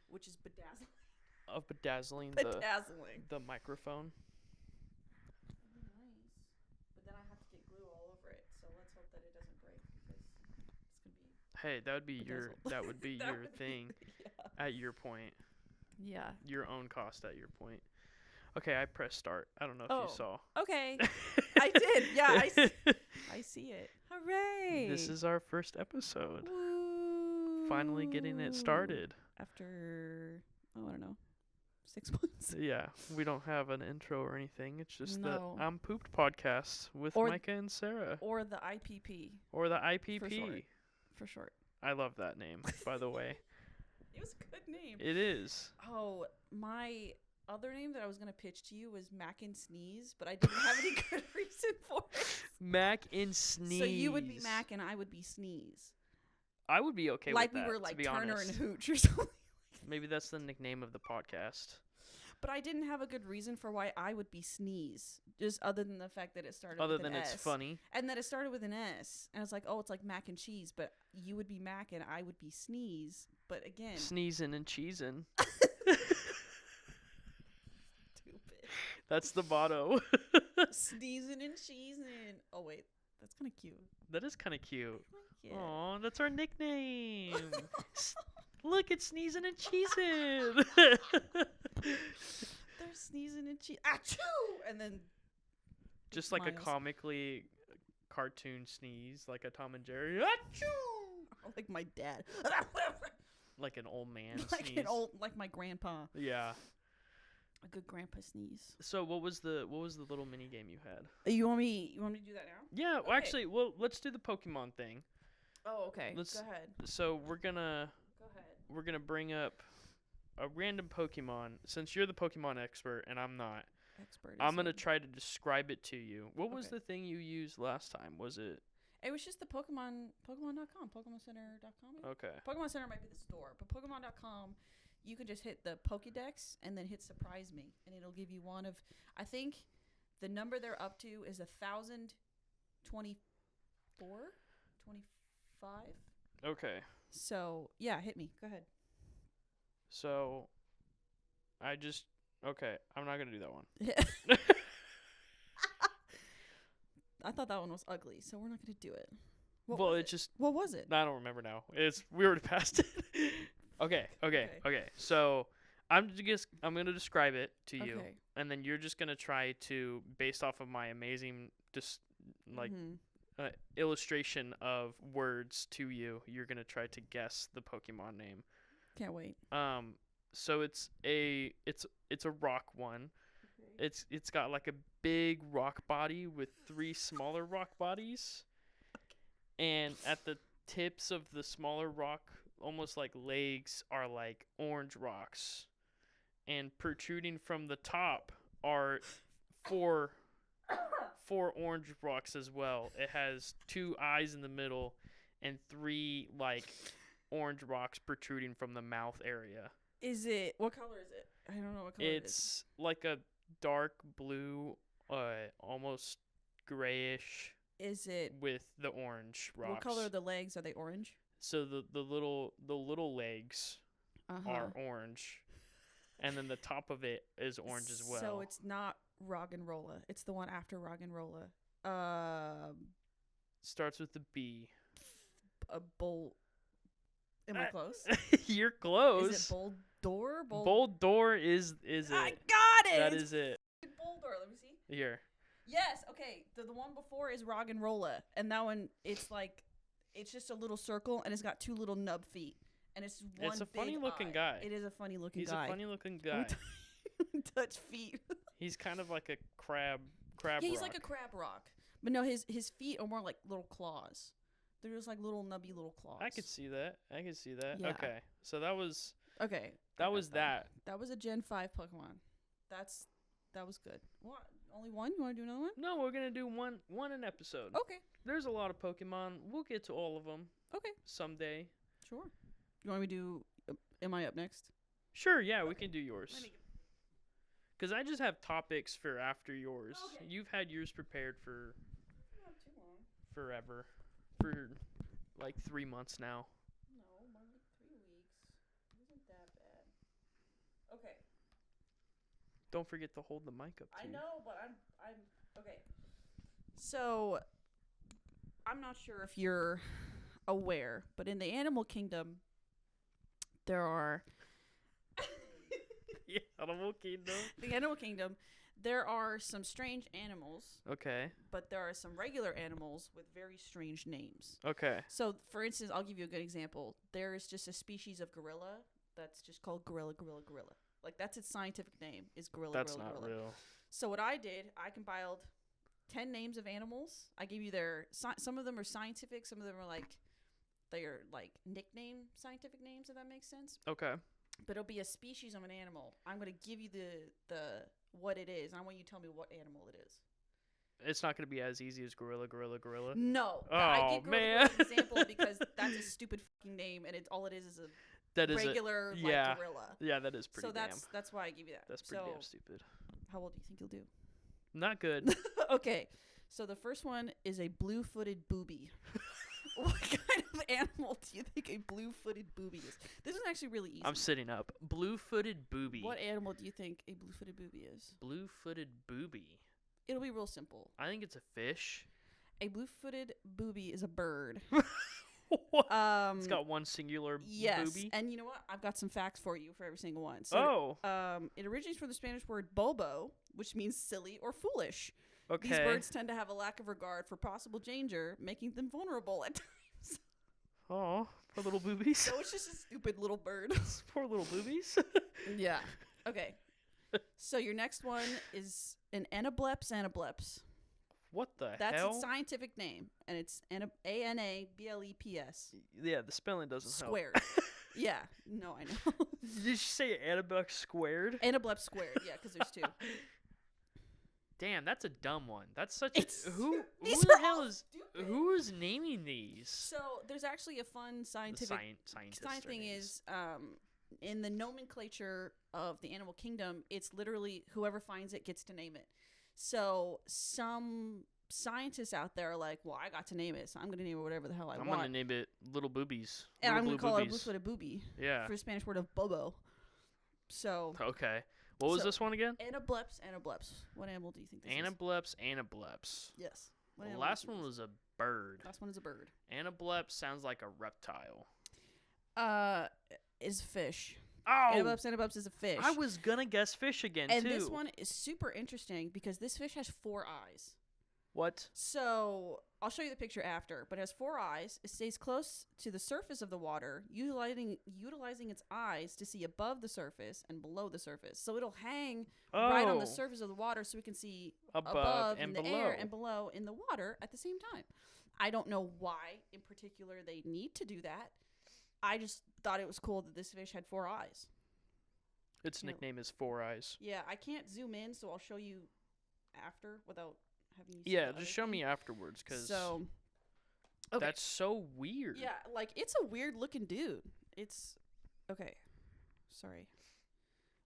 which is bedazzling. Of bedazzling the microphone. That'd be nice. But then I have to get glue all over it, so let's hope that it doesn't break because it's gonna be. Hey, that would be your That your would be- thing yeah. at your point. Yeah. Your own cost at your point. Okay, I pressed start. I don't know if Oh. you saw. Okay. I did. Yeah, I see it. Hooray! This is our first episode. Woo! Finally getting it started. After I don't know, 6 months. Yeah, we don't have an intro or anything. It's just No. the I'm Pooped podcast with Or- Micah and Sarah. Or the IPP Or the IPP. for short. I love that name, by the way. It was a good name. It is. Oh, my other name that I was gonna pitch to you was Mac and Sneeze, but I didn't have any good reason for it. Mac and Sneeze. So you would be Mac and I would be Sneeze. I would be okay like with that. we were like to be Turner honest. and Hooch or something. Maybe that's the nickname of the podcast. But I didn't have a good reason for why I would be Sneeze, just other than the fact that it started Other with an than S. it's funny. And that it started with an S. And it's like, oh, it's like mac and cheese, but you would be Mac and I would be Sneeze. But again. Sneezing and cheesing. Stupid. That's the motto. Sneezing and cheesing. Oh, wait. That's kind of cute. That is kind of cute. Yeah. Aw, that's our nickname. Look, it's sneezing and cheesing. They're sneezing and cheese. Achoo! And then. Just like a Miles. comically cartoon sneeze, like a Tom and Jerry. Achoo! Like my dad. Like an old man like sneeze. an old, like my grandpa. Yeah. A good grandpa sneeze. So what was the little mini game you had? You want me to do that now? Yeah, well, Okay. actually, well, let's do the Pokemon thing. Oh, okay. Let's- Go ahead. So we're gonna bring up a random Pokemon. Since you're the Pokemon expert and I'm not, Expert. I'm gonna try to describe it to you. What was Okay. the thing you used last time? Was it It was just the Pokemon.com, PokemonCenter.com. okay? Pokemon Center might be the store, but Pokemon.com, you can just hit the Pokédex and then hit Surprise Me, and it'll give you one of. I think the number they're up to is 1,024, 25. Okay. So yeah, hit me. Go ahead. So okay. I'm not gonna do that one. I thought that one was ugly, so we're not gonna do it. Well, was it just What was it? I don't remember now. We already passed it. Okay. So I'm gonna describe it to you, Okay. and then you're just gonna try to, based off of my amazing Mhm. illustration of words to you, you're gonna try to guess the Pokemon name. Can't wait. So it's a rock one. It's got like a big rock body with 3 smaller rock bodies, and at the tips of the smaller rock, almost like legs, are like orange rocks, and protruding from the top are 4 orange rocks as well. It has 2 eyes in the middle and 3 like orange rocks protruding from the mouth area. What color is it? I don't know what color it is. It's like a dark blue, almost grayish Is it with the orange rocks. what color are the legs? Are they orange? So the little legs are orange, and then the top of it is orange as well. So it's not Roggenrola. It's the one after Roggenrola. Starts with the B. A bull. Am I close? You're close. Is it Boldor? Boldor is it? I got it. That It's is it. Boldor. Let me see. Here. Yes. Okay. The one before is Roggenrola, and that one it's just a little circle, and it's got 2 little nub feet, and it's one. It's a big funny looking eye. guy. It is a funny looking He's guy. a funny looking guy. Touch feet. He's kind of like a crab Yeah, he's rock. like a crab rock. But no, his feet are more like little claws. They're just like little nubby little claws. I could see that. Yeah. Okay. So that was Okay. that was that. That was a Gen 5 Pokemon. That was good. What? Only one? You want to do another one? No, we're going to do one an episode. Okay. There's a lot of Pokemon. We'll get to all of them Okay. someday. Sure. You want me to do am I up next? Sure, yeah, we Okay. can do yours. Let me Cuz I just have topics for after yours. Okay. You've had yours prepared for not too long. forever. For like 3 months now. No, more like 3 weeks. It wasn't that bad. Okay. Don't forget to hold the mic up. I know, but I'm okay. So, I'm not sure if you're aware, but in the animal kingdom, there are Yeah, Animal Kingdom. the animal kingdom. There are some strange animals, Okay. but there are some regular animals with very strange names. Okay. So, for instance, I'll give you a good example. There is just a species of gorilla that's just called gorilla. Like, that's its scientific name, is gorilla. That's gorilla, not gorilla. real. So what I did, I compiled 10 names of animals. I gave you their some of them are scientific, some of them are like they're like nickname scientific names, if that makes sense. Okay. But it'll be a species of an animal. I'm going to give you the what it is. I want you to tell me what animal it is. It's not going to be as easy as gorilla. No. Oh, I give gorilla man. as an example because that's a stupid fucking name, and it's all it is a That is regular yeah. like gorilla. Yeah, that is pretty So that's why I give you that. That's pretty damn stupid. How well do you think you'll do? Not good. Okay, so the first one is a blue-footed booby. What kind of animal do you think a blue-footed booby is? This is actually really easy. I'm sitting up. Blue-footed booby. What animal do you think a blue-footed booby is? Blue-footed booby. It'll be real simple. I think it's a fish. A blue-footed booby is a bird. What? It's got one singular yes, booby. and you know what? I've got some facts for you for every single one. So, it originates from the Spanish word bobo, which means silly or foolish. Okay. These birds tend to have a lack of regard for possible danger, making them vulnerable at times. Oh, poor little boobies. So it's just a stupid little bird. Poor little boobies. Yeah. Okay. So your next one is an anableps. What the That's hell? its scientific name, and it's ANABLEPS. Yeah, the spelling doesn't Squared. Yeah. No, I know. Did you say Annabelle squared? Anableps squared. Yeah, because there's two. Damn, that's a dumb one. That's such It's- a who these the are hell all is stupid. who is naming these? So there's actually a fun scientific Scientists science are thing names. is in the nomenclature of the animal kingdom, it's literally whoever finds it gets to name it. So some scientists out there are like, well, I got to name it, so I'm going to name it whatever the hell I I'm want. gonna name it Little Boobies. And Little I'm going to Blue call it a Boobies. blue-footed booby Yeah. for the Spanish word of bobo. So Okay. What was So- this one again? anableps. What animal do you think this is? Anableps. Yes. What The animal last do you one think was a bird. this is? Last one is a bird. Anableps sounds like a reptile. Is fish. Oh, Anableps is a fish. I was gonna guess fish again and too. this one is super interesting because this fish has 4 eyes. What? So I'll show you the picture after, but it has 4 eyes. It stays close to the surface of the water, utilizing its eyes to see above the surface and below the surface. So it'll hang right on the surface of the water so we can see above and in the below. air and below in the water at the same time. I don't know why in particular they need to do that. I just thought it was cool that this fish had 4 eyes. Its Yeah. nickname is Four Eyes. Yeah, I can't zoom in, so I'll show you after without having you see Yeah, the just other show thing. me afterwards, cause So, okay. that's so weird. Yeah, like it's a weird looking dude. It's okay. Sorry.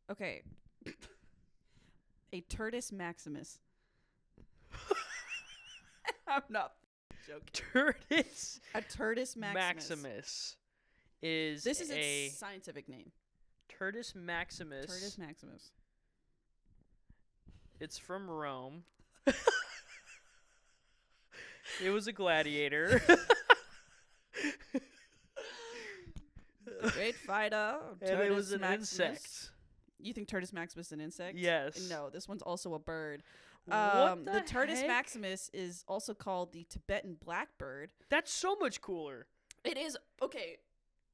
Okay. A Turdus maximus. I'm not joking. Turdus A Turdus maximus. Maximus is This is a its scientific name. Turdus Maximus. Turdus maximus. It's from Rome. It was a gladiator. The great fighter. And it was Turdus an maximus. insect. You think Turdus maximus is an insect? Yes. No, this one's also a bird. What the Turdus heck? maximus is also called the Tibetan blackbird. That's so much cooler. It is okay.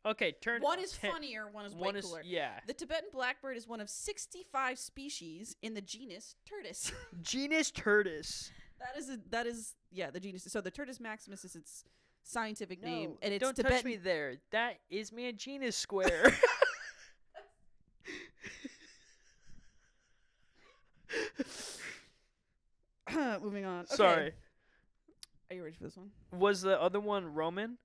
Okay, One is funnier, one is way cooler. Yeah. The Tibetan blackbird is one of 65 species in the genus Turdus. Genus Turdus. that is the genus. So the Turdus maximus is its scientific name, No, and it's don't Tibetan. touch me there. That is my genus square. Moving on. Okay. Sorry. Are you ready for this one? Was the other one Roman?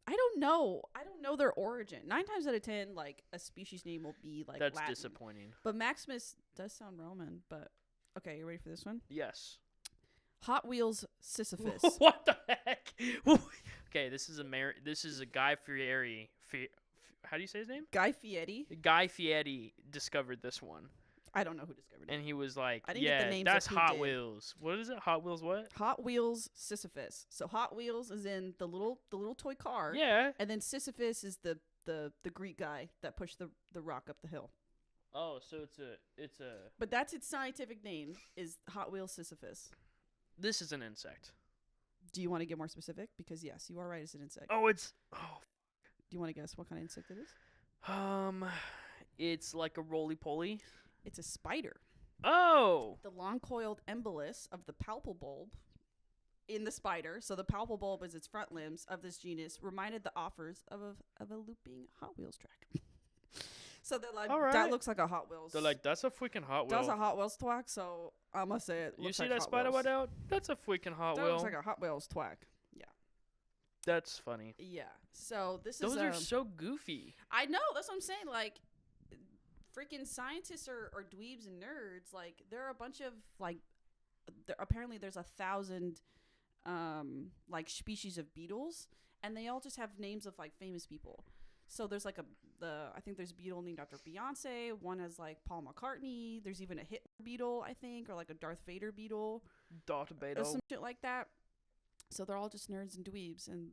I don't know. I don't know their origin. 9 times out of 10, like a species name will be like That's Latin. disappointing. But Maximus does sound Roman. But okay, you ready for this one? Yes. Hot Wheels Sisyphus. What the heck? Okay, this is a Guy Fieri How do you say his name? Guy Fieri. Guy Fieri discovered this one. I don't know who discovered it. And he was like, I didn't get the names that's of who Hot did. Wheels. What is it? Hot Wheels what? Hot Wheels Sisyphus. So Hot Wheels is in the little toy car. Yeah. And then Sisyphus is the Greek guy that pushed the rock up the hill. Oh, so it's a. But that's its scientific name is Hot Wheels Sisyphus. This is an insect. Do you want to get more specific? Because yes, you are right. It's an insect. Oh, it's. Oh. Do you want to guess what kind of insect it is? It's like a roly-poly. It's a spider. Oh. The long-coiled embolus of the palpal bulb in the spider, so the palpal bulb is its front limbs of this genus, reminded the authors of a looping Hot Wheels track. So they're like, that looks like a Hot Wheels. They're like, that's a freaking Hot Wheel. That's a Hot Wheels twack, so I must say it. You see like that Hot spider Wheels. right out? That's a freaking Hot Wheel. That looks like a Hot Wheels twack. Yeah. That's funny. Yeah. So Those are so goofy. I know. That's what I'm saying. Like, freaking scientists or dweebs and nerds. Like, there are a bunch of like. Apparently, there's 1,000, like species of beetles, and they all just have names of like famous people. So there's like I think there's a beetle named after Beyonce. One has like Paul McCartney. There's even a Hitler beetle, I think, or like a Darth Vader beetle. Darth Vader. Or some shit like that. So they're all just nerds and dweebs, and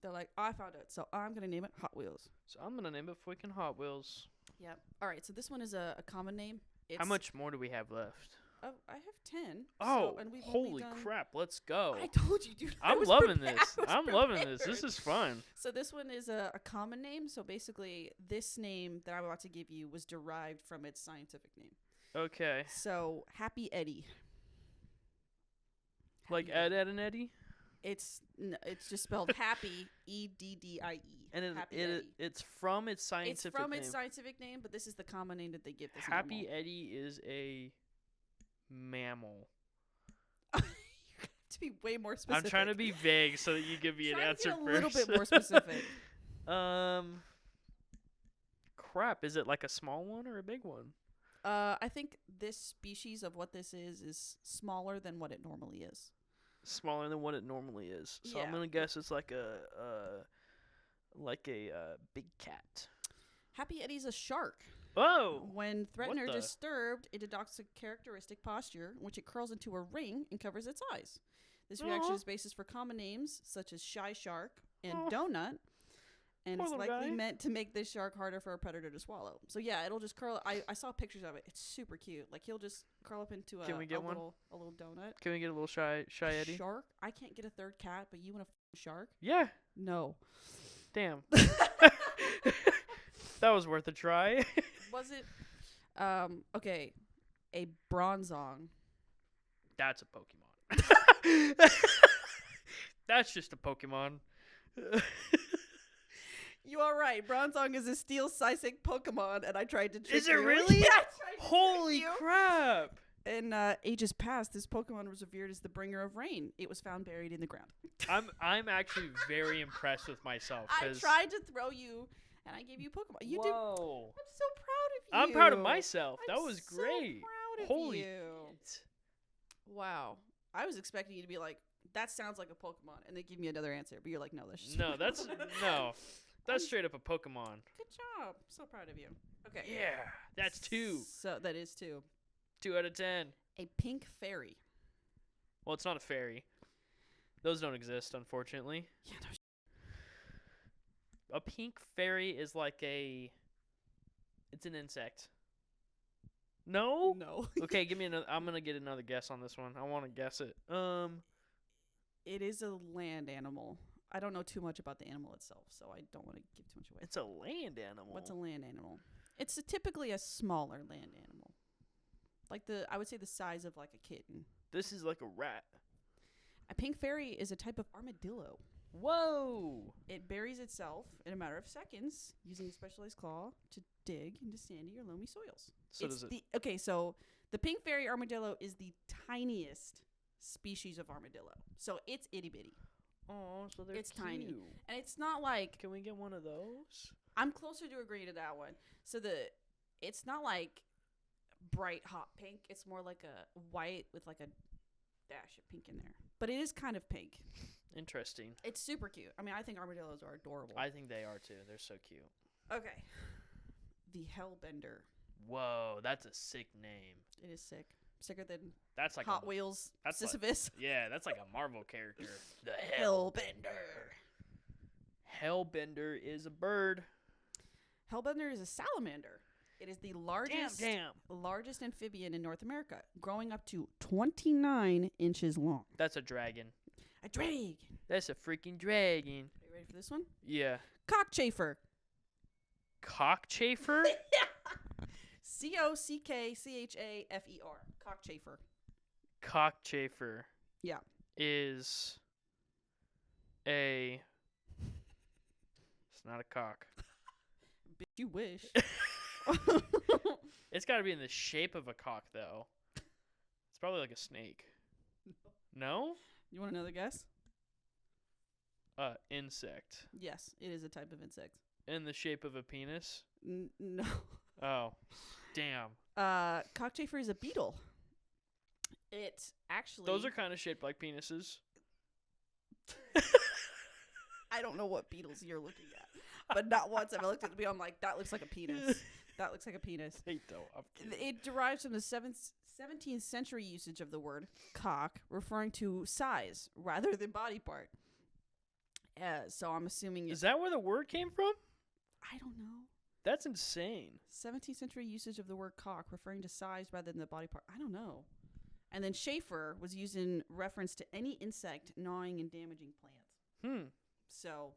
they're like, I found it, so I'm gonna name it Hot Wheels. So I'm gonna name it freaking Hot Wheels. Yep. All right. So this one is a common name. How much more do we have left? I have 10. Oh, so, and we've holy crap! Let's go. I told you, dude. I'm loving this. I'm loving this. This is fun. So this one is a common name. So basically, this name that I'm about to give you was derived from its scientific name. Okay. So Happy Eddie. Like Ed, Ed, and Eddie? It's just spelled Happy, Eddie. And it's from its scientific name. It's scientific name, but this is the common name that they give this Happy animal. Eddie is a mammal. To be way more specific. I'm trying to be vague so that you give me an answer first. A little bit more specific. Crap. Is it like a small one or a big one? I think this species of what this is smaller than what it normally is. Smaller than what it normally is. So Yeah. I'm gonna guess it's like a big cat. Happy Eddie's a shark. Oh! When threatened or disturbed, it adopts a characteristic posture in which it curls into a ring and covers its eyes. This reaction is basis for common names such as shy shark and donut, and it's likely meant to make this shark harder for a predator to swallow. So yeah, it'll just curl. I saw pictures of it. It's super cute. Like he'll just curl up into a little donut. Can we get a little shy Eddie? Shark? I can't get a third cat, but you want a shark? Yeah. No. Damn. That was worth a try. Was it? Okay. A bronzong. That's a Pokemon. That's just a Pokemon. You are right. Bronzong is a steel Psychic Pokemon, and I tried to trick you. Is it really? Yeah, Holy crap! In ages past, this Pokemon was revered as the bringer of rain. It was found buried in the ground. I'm actually very impressed with myself. I tried to throw you, and I gave you Pokemon. You did. Whoa! I'm so proud of you. I'm proud of myself. That was so great. Proud of Holy you. shit. Wow. I was expecting you to be like, that sounds like a Pokemon, and they give me another answer. But you're like, no, that's just That's straight up a Pokemon. Good job. So proud of you. Okay. Yeah, that's 2. So that is 2. 2 out of 10. A pink fairy. Well, it's not a fairy. Those don't exist, unfortunately. Yeah, no. A pink fairy is like it's an insect. No? No. Okay, give me another. I'm gonna get another guess on this one. I want to guess it. It is a land animal. I don't know too much about the animal itself, so I don't want to give too much away. It's a land animal. What's a land animal? It's typically a smaller land animal. Like I would say the size of like a kitten. This is like a rat. A pink fairy is a type of armadillo. Whoa! It buries itself in a matter of seconds using a specialized claw to dig into sandy or loamy soils. So So the pink fairy armadillo is the tiniest species of armadillo. So it's itty bitty. Oh, so they're It's cute. tiny. And it's not like... Can we get one of those? I'm closer to agreeing to that one. So it's not like bright hot pink. It's more like a white with like a dash of pink in there. But it is kind of pink. Interesting. It's super cute. I mean, I think armadillos are adorable. I think they are too. They're so cute. Okay. The Hellbender. Whoa, that's a sick name. It is sick. Sicker than That's like Hot Wheels Sisyphus. Yeah, that's like a Marvel character. The Hellbender. Hellbender is a bird. Hellbender is a salamander. It is the largest amphibian in North America, growing up to 29 inches long. That's a dragon. A dragon. That's a freaking dragon. Are you ready for this one? Yeah. Cockchafer. Cockchafer? Cockchafer. Cockchafer. Cockchafer. Yeah. Is a... It's not a cock. Bitch, you wish. It's got to be in the shape of a cock, though. It's probably like a snake. No? You want another guess? Insect. Yes, it is a type of insect. In the shape of a penis? No. Oh, damn. Cockchafer is a beetle. It actually... Those are kind of shaped like penises. I don't know what beetles you're looking at. But not once have I looked at the beetle. I'm like, that looks like a penis. That looks like a penis. They don't. It derives from the 17th century usage of the word cock, referring to size rather than body part. So I'm assuming... Is that where the word came from? I don't know. That's insane. 17th century usage of the word cock, referring to size rather than the body part. I don't know. And then Schaefer was used in reference to any insect gnawing and damaging plants. So,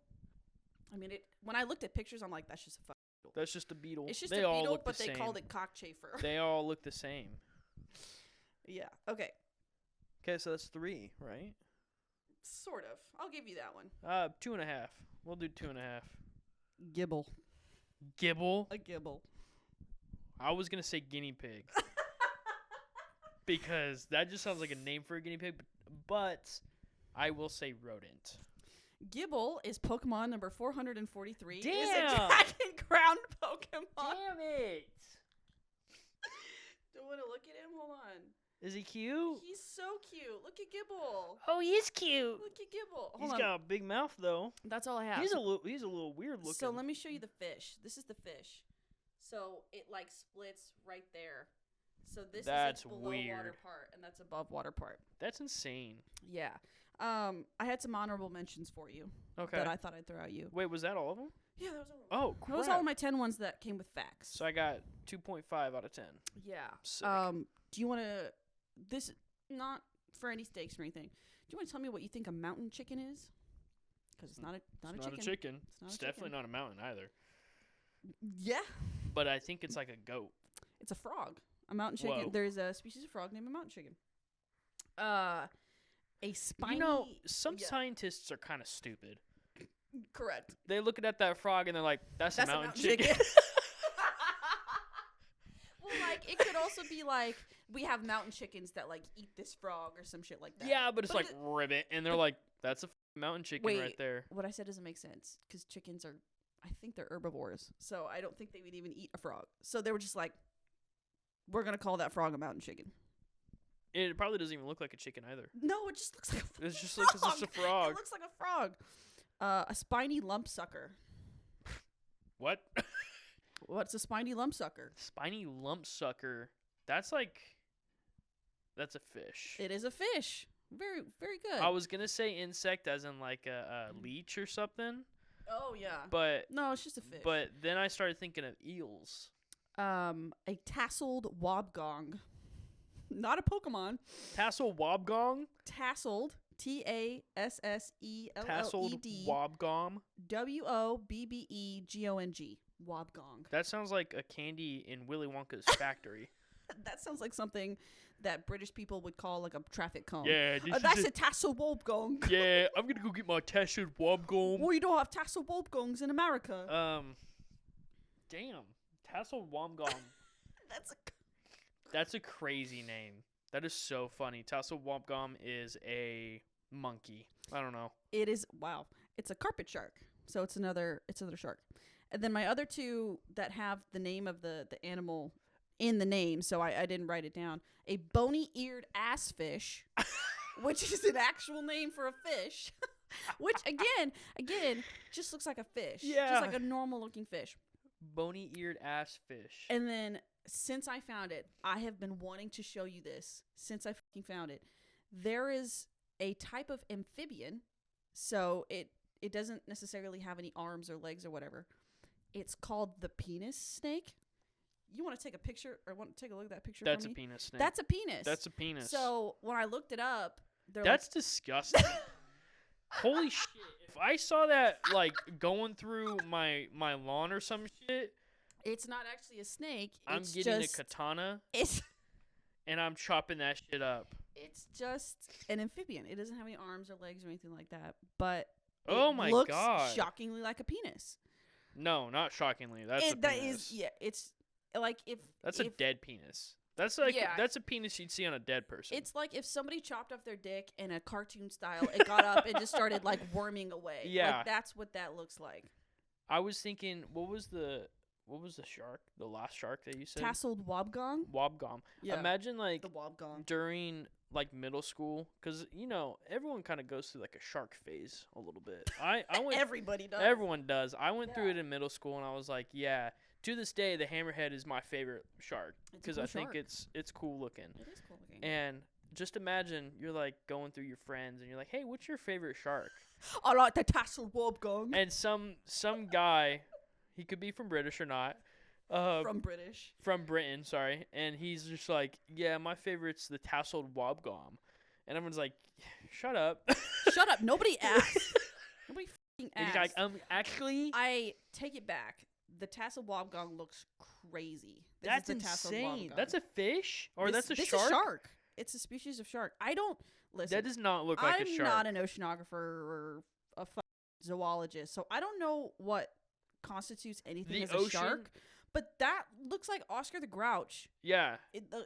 I mean, when I looked at pictures, I'm like, that's just a fucking beetle. That's just a beetle. It's just they a all beetle, look but the they same. called it cockchafer. They all look the same. Yeah. Okay. Okay, so that's 3, right? Sort of. I'll give you that one. 2.5. We'll do 2.5. Gibble. Gibble? A gibble. I was going to say guinea pig. Because that just sounds like a name for a guinea pig. But I will say rodent. Gibble is Pokemon number 443. Damn! It's a dragon crowned Pokemon. Damn it! Do you want to look at him? Hold on. Is he cute? He's so cute. Look at Gibble. Oh, he is cute. Look at Gibble. He's got a big mouth, though. That's all I have. He's a little weird looking. So let me show you the fish. This is the fish. So it like splits right there. So this is its below water part, and that's above water part. That's insane. Yeah. I had some honorable mentions for you. Okay. That I thought I'd throw at you. Wait, was that all of them? Yeah, that was all. Oh, crap. That was all of my 10 ones that came with facts. So I got 2.5 out of 10. Yeah. Sick. Do you want to? This not for any stakes or anything. Do you want to tell me what you think a mountain chicken is? Because it's not a chicken. It's definitely not a mountain either. Yeah. But I think it's like a goat. It's a frog. A mountain chicken. Whoa. There's a species of frog named a mountain chicken. A spiny... You know, some scientists are kind of stupid. Correct. They look at that frog and they're like, that's a mountain chicken. Well, like, it could also be like, we have mountain chickens that, like, eat this frog or some shit like that. Yeah, but it's like ribbit. And they're like, that's a mountain chicken right there. What I said doesn't make sense. Because chickens are, I think they're herbivores. So I don't think they would even eat a frog. So they were just like, we're going to call that frog a mountain chicken. It probably doesn't even look like a chicken either. No, it just looks like a frog. It's just like it's just a frog. It looks like a frog. A spiny lump sucker. What? What's a spiny lump sucker? Spiny lump sucker. That's a fish. It is a fish. Very, very good. I was going to say insect as in like a leech or something. Oh, yeah. But no, it's just a fish. But then I started thinking of eels. A tasselled wobbegong. Not a Pokemon. Tasselled Wobbegong? Tasselled. Tasselled. Tasselled Wobbegong. Wobbegong. Wobbegong. That sounds like a candy in Willy Wonka's factory. That sounds like something that British people would call like a traffic cone. Yeah. That's a tasselled wobbegong. Yeah, I'm going to go get my tasselled wobbegong. Well, you don't have tasselled wobbegongs in America. Damn. Tasselled wobbegong. That's a crazy name. That is so funny. Tasselled wobbegong is a monkey. I don't know. It is. Wow. It's a carpet shark. So it's another shark. And then my other two that have the name of the animal in the name, so I didn't write it down. A bony-eared ass fish, which is an actual name for a fish, which again just looks like a fish. Yeah. Just like a normal looking fish. Bony-eared ass fish. And then since I found it, I have been wanting to show you this since I fucking found it. There is a type of amphibian, so it doesn't necessarily have any arms or legs or whatever. It's called the penis snake. You want to take a picture or want to take a look at that picture? That's for a me? penis snake. That's a penis. That's a penis. So when I looked it up, that's disgusting. Holy shit! If I saw that like going through my lawn or some shit, it's not actually a snake. I'm getting a katana. And I'm chopping that shit up. It's just an amphibian. It doesn't have any arms or legs or anything like that, but oh my looks god, shockingly like a penis. No, not shockingly. That's a penis. That is, yeah. It's like if that's a dead penis. That's like that's a penis you'd see on a dead person. It's like if somebody chopped off their dick in a cartoon style, it got up and just started like worming away. Yeah, like, that's what that looks like. I was thinking, what was the shark? The last shark that you said? Tasselled Wobbegong. Wobbegong. Yeah. Imagine like the Wobbegong during like middle school, because everyone kind of goes through like a shark phase a little bit. I went. Everybody does. Everyone does. I went through it in middle school, and I was like, yeah. To this day, the hammerhead is my favorite shark because cool I think it's cool looking. It is cool looking. And just imagine you're like going through your friends, and you're like, hey, what's your favorite shark? I like the Tasselled Wobbegong. And some guy, he could be from British or not. From Britain, sorry. And he's just like, yeah, my favorite's the Tasselled Wobbegong. And everyone's like, shut up. Shut up. Nobody asked. Nobody fucking asked. Like, actually. I take it back. The Tasselled Wobbegong looks crazy. That's insane. That's a fish? Or that's a shark? It's a shark. It's a species of shark. I don't... Listen. That does not look like a shark. I'm not an oceanographer or a zoologist, so I don't know what constitutes anything as a shark. But that looks like Oscar the Grouch. Yeah.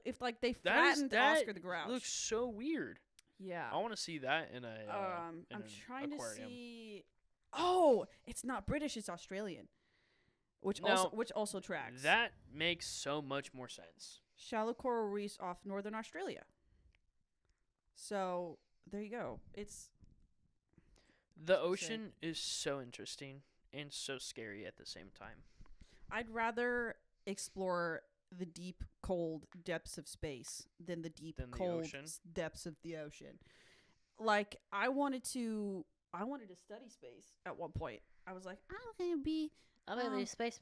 If like they flattened Oscar the Grouch. Looks so weird. Yeah. I want to see that in a I'm trying aquarium. to see. Oh, it's not British, it's Australian. Which also tracks. That makes so much more sense. Shallow coral reefs off northern Australia. So, there you go. The ocean is so interesting and so scary at the same time. I'd rather explore the deep, cold depths of space than the deep, cold depths of the ocean. Like, I wanted to study space at one point. I was like, I'm gonna be a space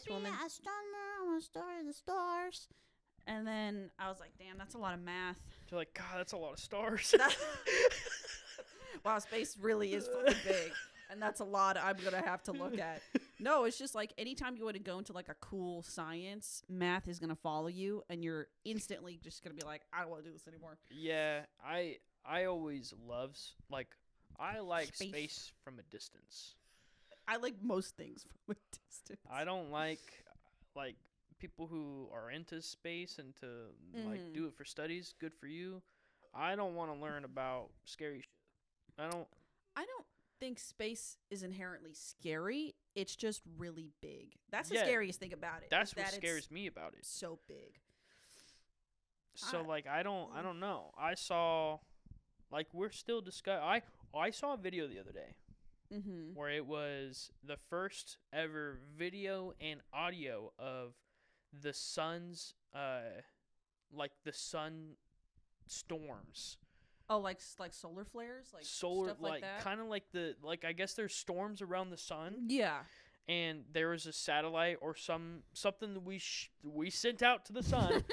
woman. I'm astronomer. I want to study the stars. And then I was like, damn, that's a lot of math. You're like, God, that's a lot of stars. Wow, space really is fucking big. And that's a lot I'm going to have to look at. No, it's just like anytime you want to go into like a cool science, math is going to follow you. And you're instantly just going to be like, I don't want to do this anymore. Yeah, I always I like space from a distance. I like most things from a distance. I don't like people who are into space and to like do it for studies. Good for you. I don't want to learn about scary shit. I don't think space is inherently scary. It's just really big. That's the scariest thing about it. That's what scares me about it. So big. So I don't know. I saw we're still discussing. I saw a video the other day. Mm-hmm. Where it was the first ever video and audio of the sun's the sun storms. Oh, like solar flares, stuff like that. Kind of I guess there's storms around the sun. Yeah. And there was a satellite or something that we sent out to the sun,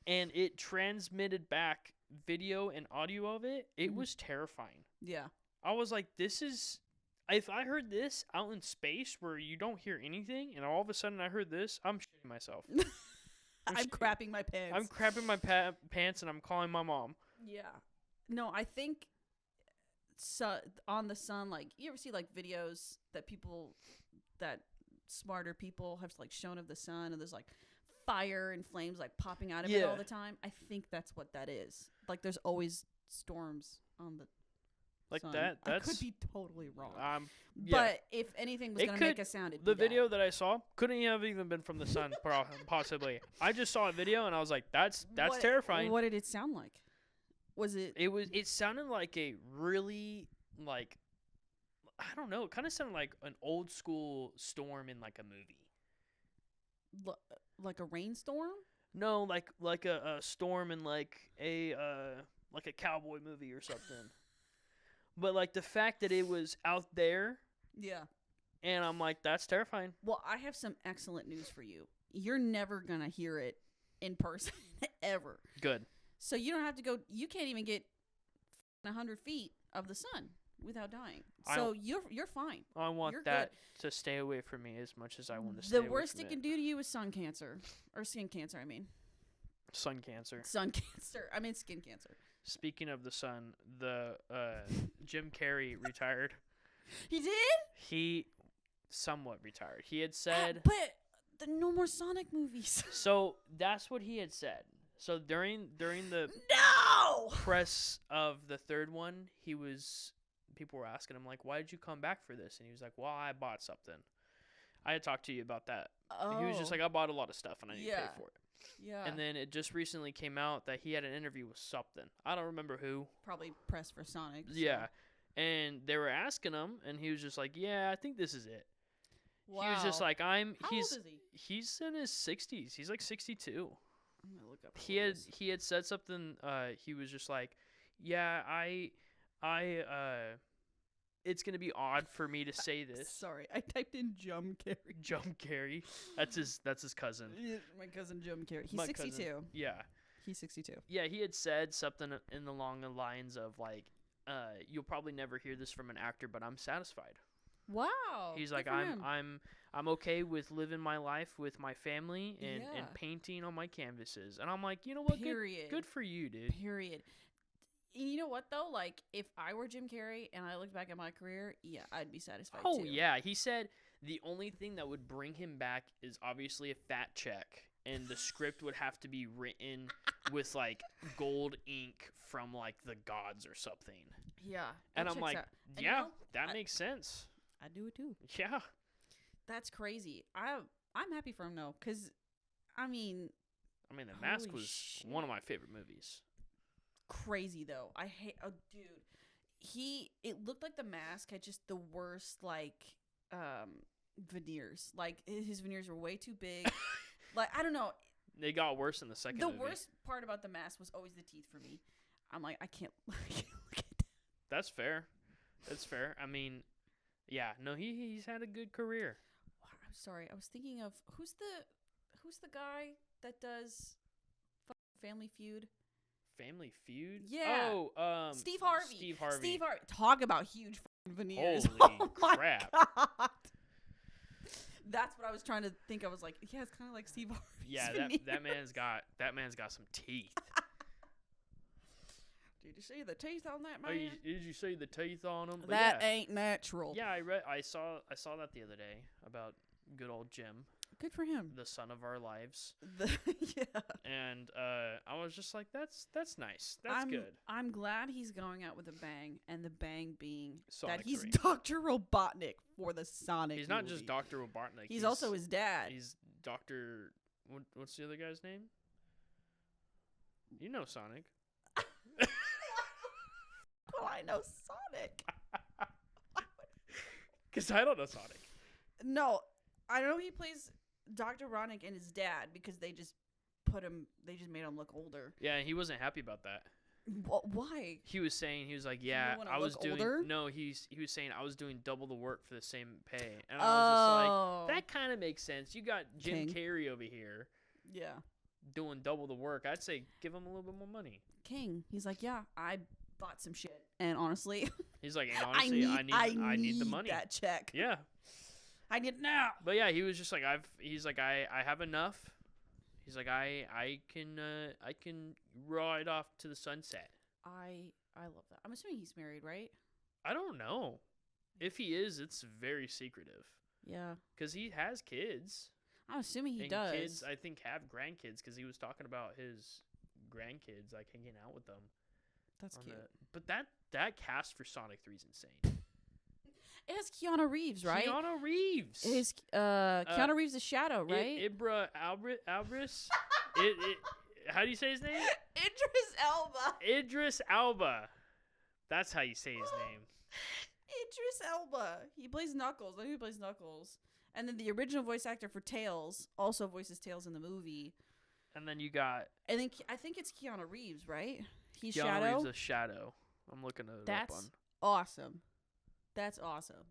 and it transmitted back video and audio of it. It was terrifying. Yeah. I was like, if I heard this out in space where you don't hear anything, and all of a sudden I heard this, I'm shitting myself. I'm crapping my pants. I'm crapping my pants, and I'm calling my mom. Yeah. No, I think on the sun, you ever see videos that smarter people have shown of the sun, and there's fire and flames popping out of it all the time? I think that's what that is. There's always storms on the sun. That's I could be totally wrong. Yeah. But if anything was going to make a sound, it'd the be video that I saw couldn't have even been from the sun, possibly. I just saw a video and I was like, that's terrifying. What did it sound like? Was it? It sounded like a really I don't know. It kind of sounded like an old school storm in a movie. Like a rainstorm? No, like a storm in like a cowboy movie or something. But like the fact that it was out there, Yeah. and I'm like, that's terrifying. Well, I have some excellent news for you. You're never going to hear it in person ever. Good. So you don't have to go. You can't even get 100 feet of the sun without dying. So you're fine. I want You're that to stay away from me as much as I want to stay away The worst from it can do to you is sun cancer. Or skin cancer, I mean. Sun cancer. Sun cancer. I mean skin cancer. Speaking of the sun, the Jim Carrey retired. He did? He somewhat retired. He had said... But no more Sonic movies. So that's what he had said. So during the press of the third one, people were asking him, like, why did you come back for this? And he was like, well, I bought something. I had talked to you about that. Oh. He was just like, I bought a lot of stuff and I need to pay for it. Yeah. And then it just recently came out that he had an interview with something. I don't remember who. Probably press for Sonic. So. Yeah. And they were asking him, and he was just like, yeah, I think this is it. Wow. He was just like, How old is he? He's in his 60s. He's like 62. I'm gonna look up. He had said something. He was just like, yeah, it's gonna be odd for me to say this. Sorry, I typed in Jum Carrey. Jum Carrey, that's his cousin. Yeah, my cousin Jum Carrey. He's My 62. cousin. Yeah. He's 62. Yeah, he had said something along the lines of like, you'll probably never hear this from an actor, but I'm satisfied. Wow. He's like, I'm okay with living my life with my family and painting on my canvases. And I'm like, you know what? Period. Good for you, dude. Period. You know what though? Like, if I were Jim Carrey and I looked back at my career, yeah, I'd be satisfied. Oh too. yeah, he said the only thing that would bring him back is obviously a fat check, and the script would have to be written with like gold ink from like the gods or something. Yeah. And I'm like, and yeah, you know, that makes sense. I do it too. Yeah. That's crazy. I'm happy for him though, cause I mean, The Mask was one of my favorite movies. Crazy though. I hate. Oh, dude. It looked like The Mask had just the worst like veneers. Like his veneers were way too big. Like I don't know. They got worse in the second movie. The worst part about The Mask was always the teeth for me. I'm like, I can't look at that. That's fair. That's fair. I mean, yeah. No, he's had a good career. I'm sorry. I was thinking of who's the guy that does Family Feud? Family Feud? Yeah. Oh, Steve Harvey. Steve Harvey. Talk about huge veneers. Holy oh crap. My God. That's what I was trying to think. I was like, yeah, it's kind of like Steve Harvey. Yeah, that man's got some teeth. Did you see the teeth on that man? Did you see the teeth on him? That ain't natural. Yeah, I saw that the other day about good old Jim. Good for him. The son of our lives. Yeah. And I was just like, that's nice. That's good. I'm glad he's going out with a bang, and the bang being Sonic that he's 3. Dr. Robotnik for the Sonic He's not movie. just Dr. Robotnik. He's also his dad. He's Dr. What's the other guy's name? You know Sonic. Well, I know Sonic. Because I don't know Sonic. No, I know he plays Dr. Robotnik and his dad because they just made him look older. Yeah, and he wasn't happy about that. Why? He was like, yeah, wanna I was look doing. older? No, he was saying I was doing double the work for the same pay, and I was just like, that kind of makes sense. You got Jim Carrey over here, yeah, doing double the work. I'd say give him a little bit more money. King, he's like, yeah, I bought some shit, and honestly, he's like, and honestly, I need the money. That check. Yeah, I need it now. But yeah, he was just like, I have enough. He's like, I can ride off to the sunset. I love that. I'm assuming he's married, right? I don't know. If he is, it's very secretive. Yeah. Because he has kids. I'm assuming he and does. Kids, I think, have grandkids because he was talking about his grandkids, like hanging out with them. That's cute. But that cast for Sonic 3 is insane. It has Keanu Reeves, right? Keanu Reeves. It is Keanu Reeves' is Shadow, right? Ibra Albris. How do you say his name? Idris Elba. That's how you say his name. Idris Elba. He plays Knuckles. I think he plays Knuckles. And then the original voice actor for Tails also voices Tails in the movie. And then you got... I think it's Keanu Reeves, right? He's Keanu Shadow. Reeves is Shadow. I'm looking it up on. Awesome. That's awesome.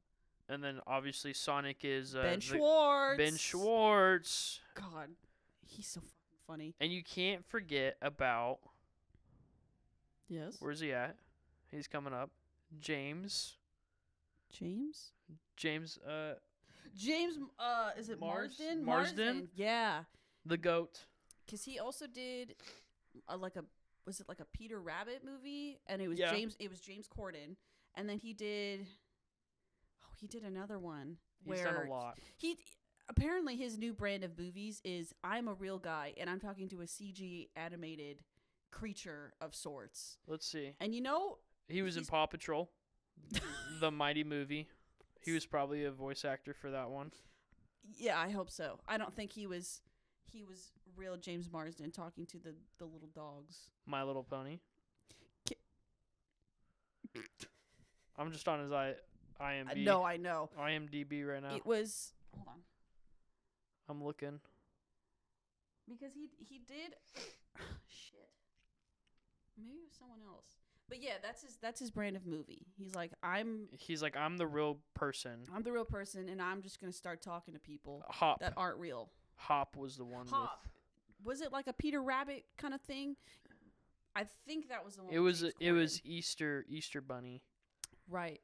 And then obviously Sonic is Ben Schwartz. Ben Schwartz. God, he's so fucking funny. And you can't forget about... Yes. Where's he at? He's coming up. James. James, is it Marsden? Marsden? Yeah. The goat. Because he also did was it like a Peter Rabbit movie? And it was Yeah. James Corden. And then he did another one. He's done a lot. Apparently his new brand of movies is I'm a real guy and I'm talking to a CG animated creature of sorts. Let's see. And He was in Paw Patrol, the Mighty movie. He was probably a voice actor for that one. Yeah, I hope so. I don't think he was real James Marsden talking to the little dogs. My Little Pony. I'm just on his IMDb. No, I know. IMDb right now. It was. Hold on. I'm looking. Because he did. Shit. Maybe it was someone else. But yeah, that's his brand of movie. He's like I'm the real person. I'm the real person, and I'm just gonna start talking to people Hop. that aren't real. Hop was the one Hop. Was it like a Peter Rabbit kind of thing? I think that was the one. It was Easter Bunny. Right.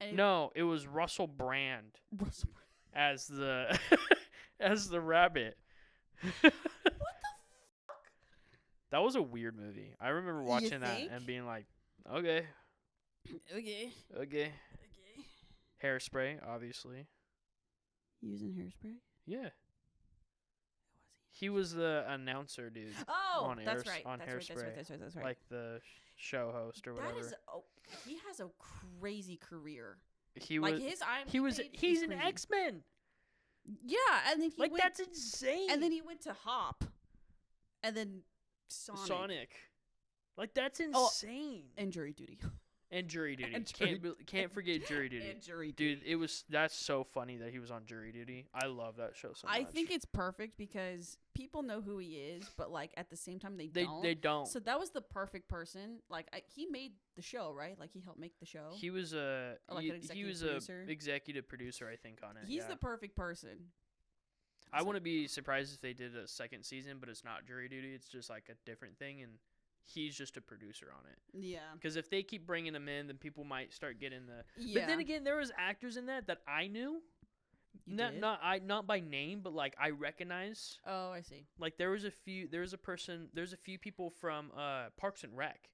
And No, it was Russell Brand Russell as the as the rabbit. What the fuck? That was a weird movie. I remember watching that and being like, okay. Okay. Hairspray, obviously. Using hairspray? Yeah. He was the announcer dude. Oh, on that's right. On That's Hairspray. right. Like the show host or whatever. He has a crazy career. He was he's an X-Men. Yeah, and then that's insane. And then he went to Hop. And then Sonic. That's insane. And Jury Duty. And Jury Duty. Can't forget Jury Duty. And Jury Duty. Dude, that's so funny that he was on Jury Duty. I love that show so much. I think it's perfect because people know who he is, but at the same time they don't. They don't. So that was the perfect person. He made the show, right? He helped make the show. He was a producer. executive producer, I think, on it. He's the perfect person. I wouldn't be surprised if they did a second season, but it's not Jury Duty. It's just a different thing, and he's just a producer on it. Yeah. Because if they keep bringing him in, then people might start getting the. Yeah. But then again, there was actors in that I knew. You did? Not by name, but I recognize. Oh, I see. There's a few people from Parks and Rec.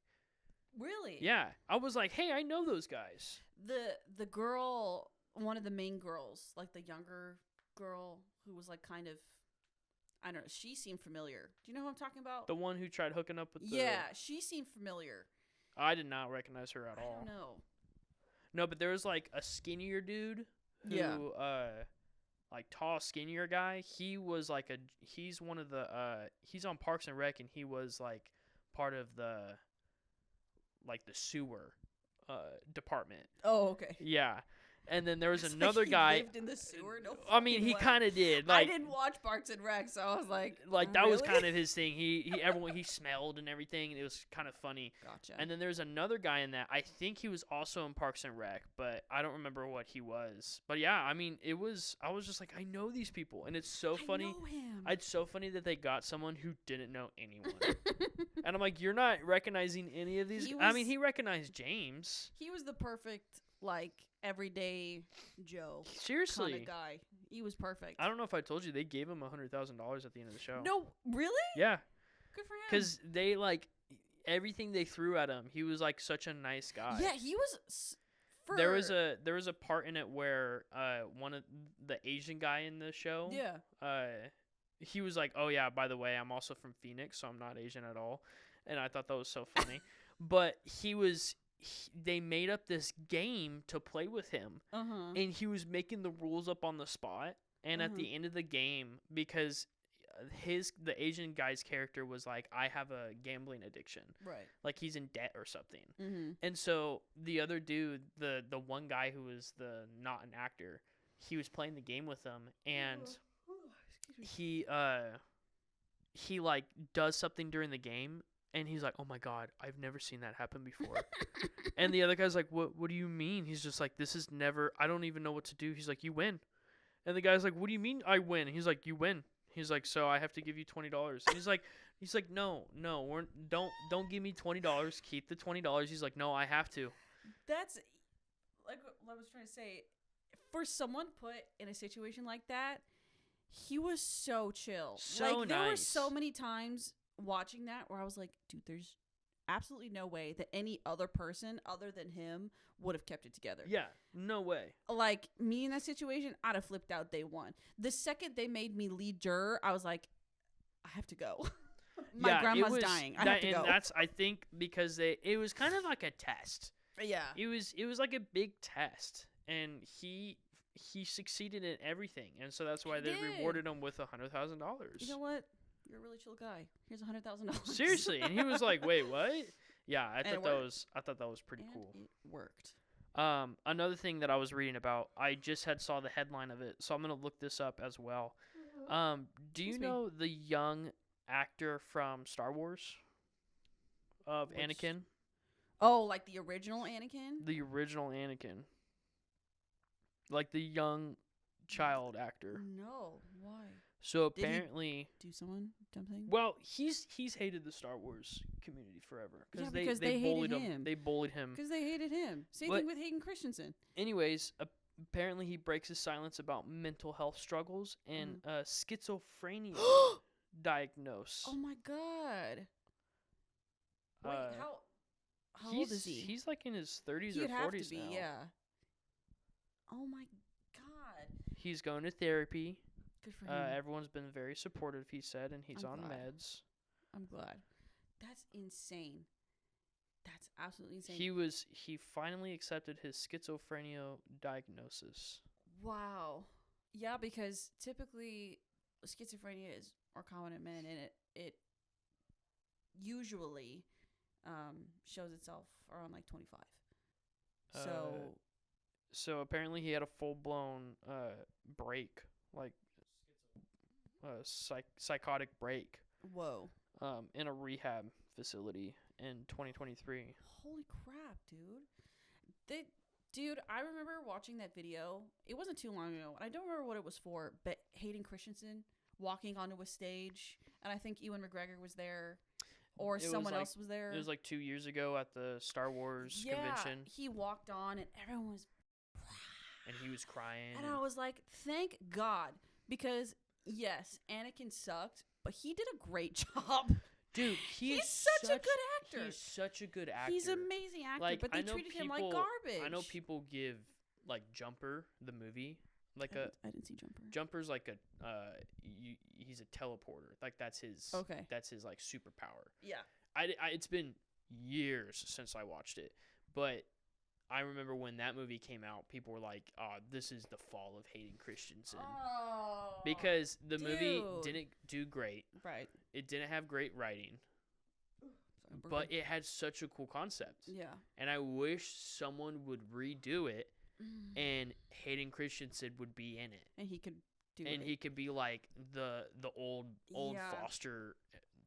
Really? Yeah. I was like, hey, I know those guys. The girl, one of the main girls, the younger girl who was kind of, I don't know, she seemed familiar. Do you know who I'm talking about? The one who tried hooking up with Yeah, she seemed familiar. I did not recognize her at all. I don't know. No, but there was a skinnier dude who tall, skinnier guy. He was he's one of the he's on Parks and Rec, and he was part of the the sewer department. Oh, okay. Yeah. And then there was another guy. He lived in the sewer? No, I mean, he kind of did. I didn't watch Parks and Rec, so I was like, that was kind of his thing. He smelled and everything, and it was kind of funny. Gotcha. And then there's another guy in that. I think he was also in Parks and Rec, but I don't remember what he was. But yeah, I mean, I was just I know these people, and it's so funny. I know him. It's so funny that they got someone who didn't know anyone. And I'm like, you're not recognizing any of these. He recognized James. He was the perfect everyday Joe. Seriously. Kind of guy. He was perfect. I don't know if I told you they gave him $100,000 at the end of the show. No, really? Yeah. Good for him. Because they everything they threw at him. He was such a nice guy. Yeah, he was. There was a part in it where one of the Asian guy in the show. Yeah. He was like, oh yeah, by the way, I'm also from Phoenix, so I'm not Asian at all, and I thought that was so funny. But they made up this game to play with him, and he was making the rules up on the spot. And at the end of the game, because the Asian guy's character was I have a gambling addiction, right? He's in debt or something. And so the other dude, the one guy who was not an actor, he was playing the game with them, and Excuse me. he like does something during the game, and he's like, "Oh my god, I've never seen that happen before." And the other guy's like, "What do you mean?" He's just like, "This is never. I don't even know what to do." He's like, "You win." And the guy's like, "What do you mean I win?" He's like, "You win." He's like, "So I have to give you $20." And he's like, "No, don't give me $20. Keep the $20." He's like, "No, I have to." That's like what I was trying to say. For someone put in a situation like that, he was so chill. So like there were nice. so many times watching that where I was like, dude, there's absolutely no way that any other person other than him would have kept it together. Yeah, no way. Like me in that situation, I'd have flipped out day one. The second they made me lead juror, I was like, I have to go. My grandma's dying. I have to go. And that's, I think, because it was kind of like a test. Yeah. It was like a big test, and he succeeded in everything, and so that's why He they did. rewarded him with $100,000. You know what? You're a really chill guy. Here's $100,000. Seriously, and he was like, "Wait, what?" Yeah, I it thought that was pretty and cool. it worked. Another thing that I was reading about, I just saw the headline of it, so I'm gonna look this up as well. Do you Excuse me. know the young actor from Star Wars? Of Which- Anakin, Oh, like the original Anakin? the original Anakin, like the young child actor. No. Why? So Did he apparently, do something? Something? well, he's hated the Star Wars community forever Yeah, they because they bullied hated him. him. They bullied him. Because they hated him. Same But- thing with Hayden Christensen. Anyways, apparently he breaks his silence about mental health struggles and schizophrenia diagnosis. Oh my god. Wait, Uh, how old is he? He's like in his 30s He'd or have 40s to be, now. yeah. Oh my god. He's going to therapy. Good for him. Everyone's been very supportive, he said, and he's I'm on glad. meds. I'm glad. That's insane. That's absolutely insane. He finally accepted his schizophrenia diagnosis. Wow. Yeah, because typically schizophrenia is more common in men, and it usually shows itself around like 25. So apparently he had a full-blown break, like psychotic break, Whoa. in a rehab facility in 2023. Holy crap, dude. Dude, I remember watching that video. It wasn't too long ago, and I don't remember what it was for, but Hayden Christensen walking onto a stage, and I think Ewan McGregor was there, or It was someone like- else was there. It was like 2 years ago at the Star Wars convention, he walked on, and everyone was... and he was crying. And I was like, thank God, because, yes, Anakin sucked, but he did a great job. Dude, He's such a good actor. He's such a good actor. He's an amazing actor, Like, but they I know treated him like people- garbage. I know people give like Jumper the movie like I didn't see Jumper. Jumper's like he's a teleporter. Like that's his Okay. That's his like superpower. Yeah. It's been years since I watched it, but I remember when that movie came out, people were like, "Oh, this is the fall of Hayden Christensen." Oh. Because the movie dude. didn't do great. Right. It didn't have great writing, Sorry, but burping. it had such a cool concept. Yeah. And I wish someone would redo it and Hayden Christensen would be in it. And he could do And it. he could be like the old Yeah. foster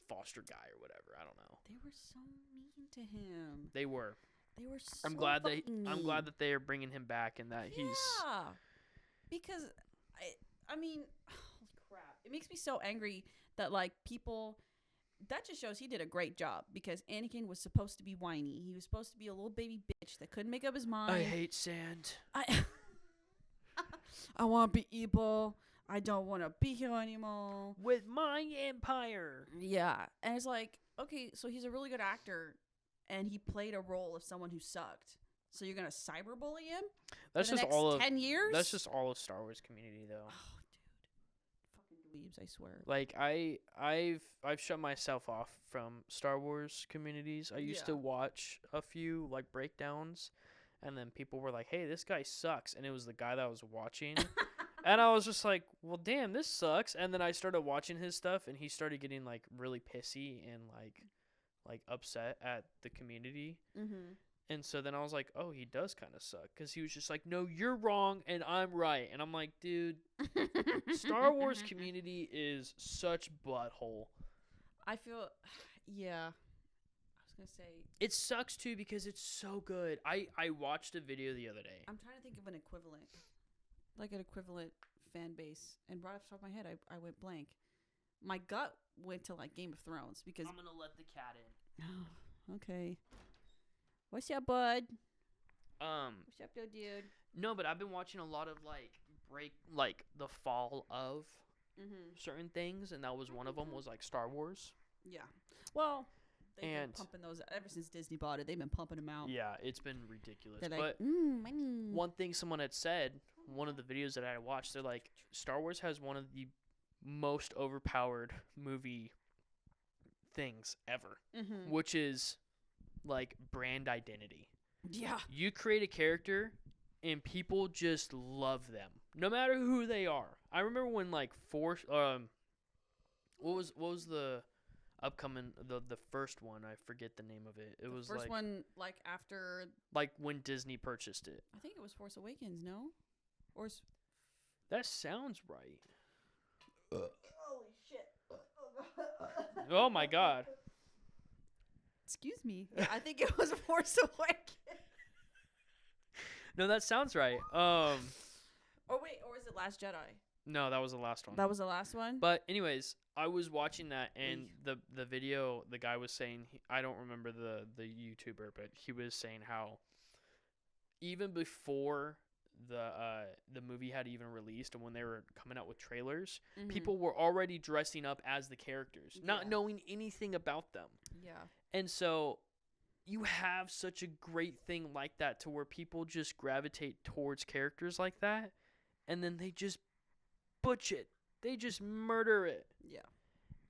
guy or whatever. I don't know. They were so mean to him. They were. They were so I'm glad fucking I'm mean. glad that they are bringing him back and that he's Yeah. Because I mean, holy crap. It makes me so angry that like people that just shows he did a great job because Anakin was supposed to be whiny. He was supposed to be a little baby bitch that couldn't make up his mind. I hate sand. I want to be evil. I don't want to be here anymore. With my empire. Yeah. And it's like, okay, so he's a really good actor and he played a role of someone who sucked. So you're going to cyberbully him? That's for the just next all of 10 years? That's just all of Star Wars community though. Oh, dude. Fucking dweebs, I swear. Like I've shut myself off from Star Wars communities. I used to Yeah. watch a few like breakdowns and then people were like, "Hey, this guy sucks." And it was the guy that I was watching. And I was just like, "Well, damn, this sucks." And then I started watching his stuff and he started getting like really pissy and like upset at the community. Mm-hmm. And so then I was like, oh, he does kind of suck. Because he was just like, no, you're wrong and I'm right. And I'm like, dude, Star Wars community is such butthole. I feel, yeah. I was going to say. It sucks, too, because it's so good. I watched a video the other day. I'm trying to think of an equivalent. Like an equivalent fan base. And right off the top of my head, I went blank. My gut went to, like, Game of Thrones. Because I'm going to let the cat in. Oh, okay. What's up, bud? What's up, dude? No, but I've been watching a lot of like the fall of certain things, and that was one of them. Was like Star Wars. Yeah. Well, they've been pumping those ever since Disney bought it. They've been pumping them out. Yeah, it's been ridiculous. They're but like, money. One thing someone had said, one of the videos that I watched, they're like, Star Wars has one of the most overpowered movie things ever, which is like brand identity. Yeah. You create a character and people just love them no matter who they are. I remember when like what was the upcoming the first one? I forget the name of it. It was first like one like after like when Disney purchased it. I think it was Force Awakens, no? Or that sounds right. Holy shit. Oh my god. Excuse me. Yeah, I think it was Force Awakens. No, that sounds right. Oh wait, or is it Last Jedi? No, that was the last one. That was the last one? But anyways, I was watching that, and the video, the guy was saying, I don't remember the YouTuber, but he was saying how even before the movie had even released, and when they were coming out with trailers, people were already dressing up as the characters, not knowing anything about them. Yeah. And so you have such a great thing like that to where people just gravitate towards characters like that, and then they just butch it. They just murder it. Yeah.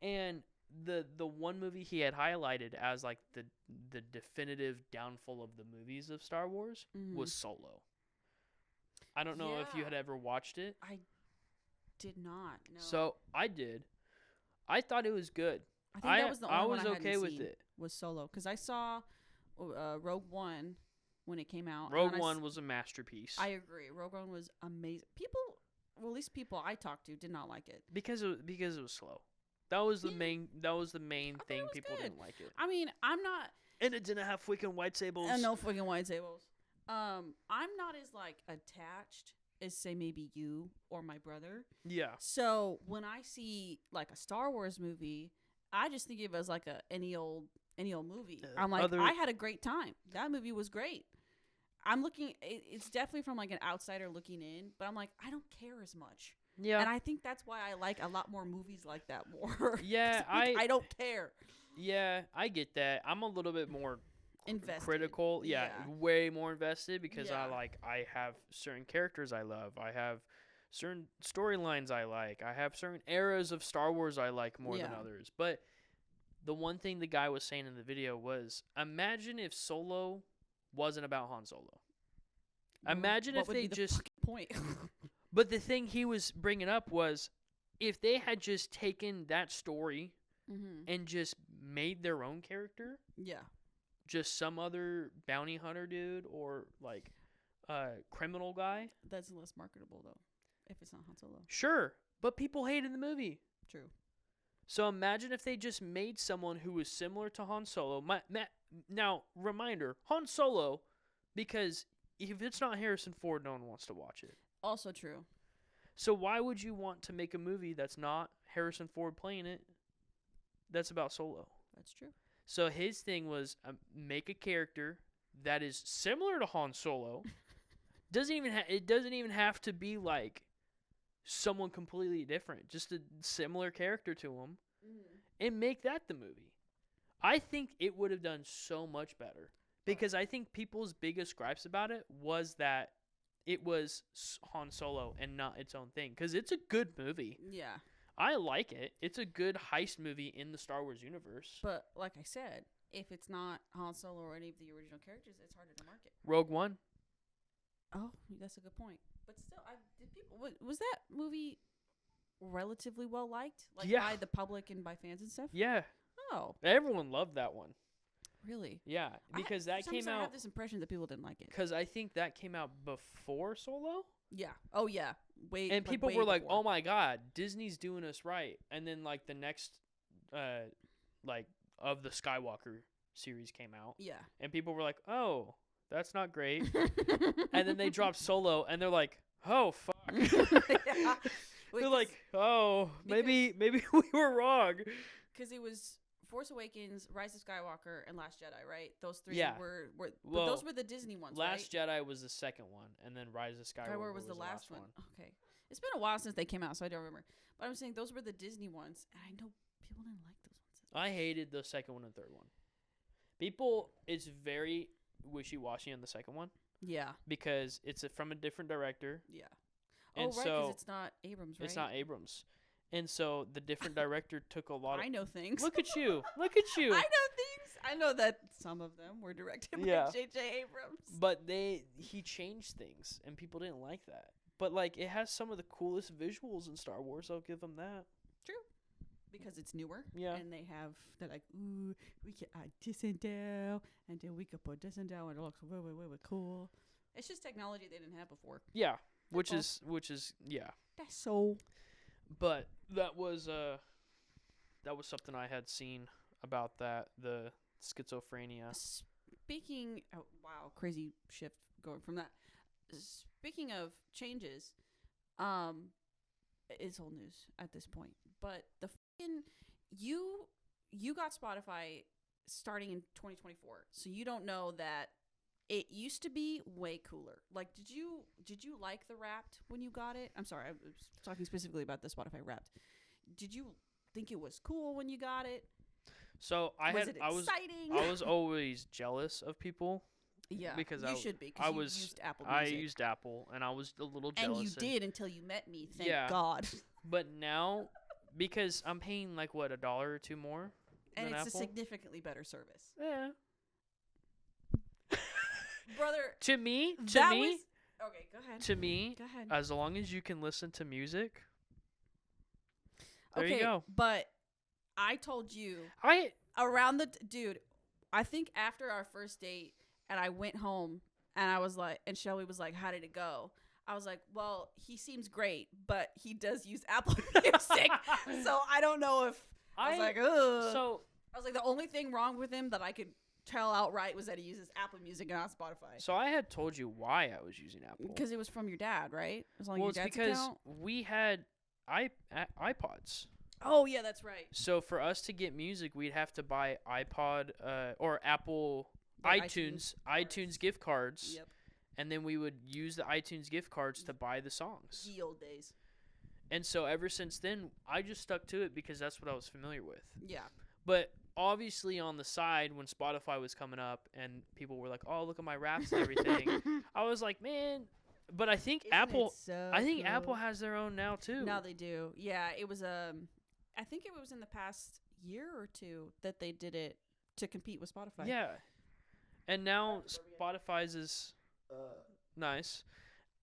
And the one movie he had highlighted as like the definitive downfall of the movies of Star Wars was Solo. I don't know if you had ever watched it. I did not. No. So I did. I thought it was good. I think that was the only one I okay with it. Was Solo, because I saw Rogue One when it came out. Rogue One was a masterpiece. I agree. Rogue One was amazing. At least people I talked to did not like it because it was slow. That was the main. That was the main thing. People didn't like it. I mean, I'm not. And it didn't have freaking lightsabers. And no freaking lightsabers. I'm not as like attached as say maybe you or my brother. Yeah. So when I see like a Star Wars movie, I just think of it as like any old movie. I'm like, I had a great time. That movie was great. I'm looking. It's definitely from like an outsider looking in, but I'm like, I don't care as much. Yeah. And I think that's why I like a lot more movies like that more. Yeah, I don't care. Yeah, I get that. I'm a little bit more invested. Critical. Yeah, way more invested because Yeah. I have certain characters I love. I have certain storylines I like. I have certain eras of Star Wars I like more than others. But the one thing the guy was saying in the video was, imagine if Solo wasn't about Han Solo. Imagine if they just point. But the thing he was bringing up was, if they had just taken that story and just made their own character, just some other bounty hunter dude or like criminal guy. That's less marketable though, if it's not Han Solo. Sure, but people hated the movie. True. So imagine if they just made someone who was similar to Han Solo. Now, reminder, Han Solo, because if it's not Harrison Ford, no one wants to watch it. Also true. So why would you want to make a movie that's not Harrison Ford playing it, that's about Solo? That's true. So his thing was make a character that is similar to Han Solo. It doesn't even have to be like someone completely different. Just a similar character to him, and make that the movie. I think it would have done so much better because I think people's biggest gripes about it was that it was Han Solo and not its own thing. Because it's a good movie. Yeah. I like it. It's a good heist movie in the Star Wars universe. But like I said, if it's not Han Solo or any of the original characters, it's harder to market. Rogue One. Oh, that's a good point. But still, was that movie relatively well liked? Like by the public and by fans and stuff? Yeah. Oh. Everyone loved that one. Really? Yeah, because that came I out. have this impression that people didn't like it. Because I think that came out before Solo. Yeah. Oh yeah. And people were like, "Oh my God, Disney's doing us right." And then like the next, like of the Skywalker series came out. Yeah. And people were like, "Oh, that's not great." And then they dropped Solo, and they're like, "Oh fuck." Yeah. They're like, "Oh, maybe we were wrong." Because it was Force Awakens, Rise of Skywalker, and Last Jedi, right? Those three were well, those were the Disney ones, Last right? Jedi was the second one, and then Rise of Skywalker was the last one. Okay. It's been a while since they came out, so I don't remember. But I'm saying those were the Disney ones, and I know people didn't like those ones. I hated the second one and third one. People, it's very wishy-washy on the second one. Yeah. Because it's from a different director. Yeah. And right, because it's not Abrams, right? It's not Abrams. And so the different director took a lot of... I know things. Look at you. Look at you. I know things. I know that some of them were directed by J.J. Abrams. But he changed things, and people didn't like that. But, like, it has some of the coolest visuals in Star Wars. I'll give them that. True. Because it's newer. Yeah. And they're like, ooh, we can add this and down, and then we could put this and down, and it looks way cool. It's just technology they didn't have before. Yeah. Which is, yeah. That's so. But that was something I had seen about the schizophrenia. Speaking, wow, crazy shift going from that. Speaking of changes, it's old news at this point. But the you got Spotify starting in 2024, so you don't know that it used to be way cooler. Like, did you like the Wrapped when you got it? I'm sorry, I was talking specifically about the Spotify Wrapped. Did you think it was cool when you got it? So I was always jealous of people. Yeah, because you should be. Because you used Apple Music. I used Apple, and I was a little jealous. And you did until you met me. Thank God. But now, because I'm paying like what, $1 or $2 more, and it's Apple? A significantly better service. Yeah. Brother, to me, okay, go ahead. To me, go ahead. As long as you can listen to music, there you go. But I told you, dude, I think after our first date, and I went home, and I was like, and Shelby was like, "How did it go?" I was like, "Well, he seems great, but he does use Apple Music, so I don't know if." I was like, "Ugh." So I was like, the only thing wrong with him that I could tell outright was that he uses Apple Music and not Spotify. So I had told you why I was using Apple. Because it was from your dad, right? It was on well, your dad's it's because account? we had iPods. Oh, yeah, that's right. So for us to get music, we'd have to buy iPod or Apple iTunes gift cards. Yep. And then we would use the iTunes gift cards to buy the songs. The old days. And so ever since then, I just stuck to it because that's what I was familiar with. Yeah. But obviously on the side, when Spotify was coming up and people were like, "Oh, look at my raps and everything," I was like, "Man." But I think Apple has their own now too. Now they do. Yeah, it was I think it was in the past year or two that they did it to compete with Spotify. Yeah. And now Spotify's is nice.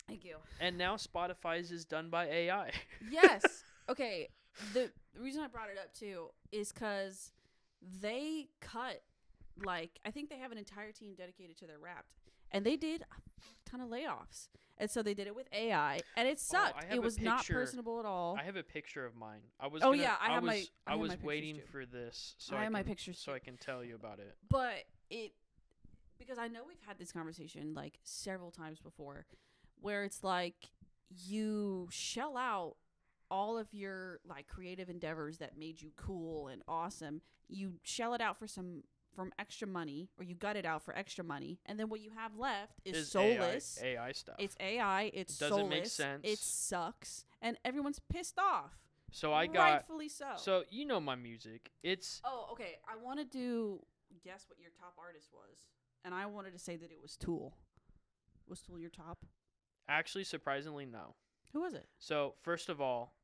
Thank you. And now Spotify's is done by AI. Yes. Okay. The reason I brought it up too is because they cut, like, I think they have an entire team dedicated to their Wrapped, and they did a ton of layoffs, and so they did it with AI, and it sucked. It was not personable at all. I have a picture of mine. I was waiting for this, so I have my pictures so I can tell you about it. But because I know we've had this conversation like several times before, where it's like you shell out all of your like creative endeavors that made you cool and awesome. You shell it out from extra money, or you gut it out for extra money, and then what you have left is soulless AI stuff. It's AI. It's doesn't soulless. Make sense. It sucks, and everyone's pissed off. So rightfully so. So you know my music. It's okay. I wanted to guess what your top artist was, and I wanted to say that it was Tool. Was Tool your top? Actually, surprisingly, no. Who was it? So first of all,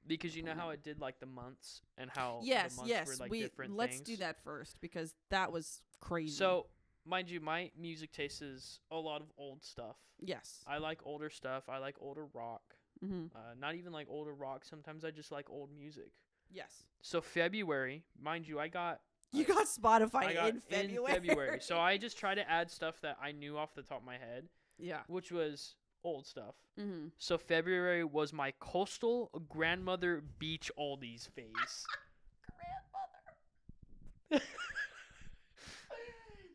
because you know how it did like the months and how the months were like different let's things. do that first because that was crazy. So, mind you, my music taste is a lot of old stuff. Yes. I like older stuff. I like older rock. Mm-hmm. Not even like older rock. Sometimes I just like old music. Yes. So February, mind you, I got You got Spotify I got in February. So I just tried to add stuff that I knew off the top of my head, Yeah. which was old stuff. Mm-hmm. So February was my coastal grandmother beach oldies phase. Grandmother.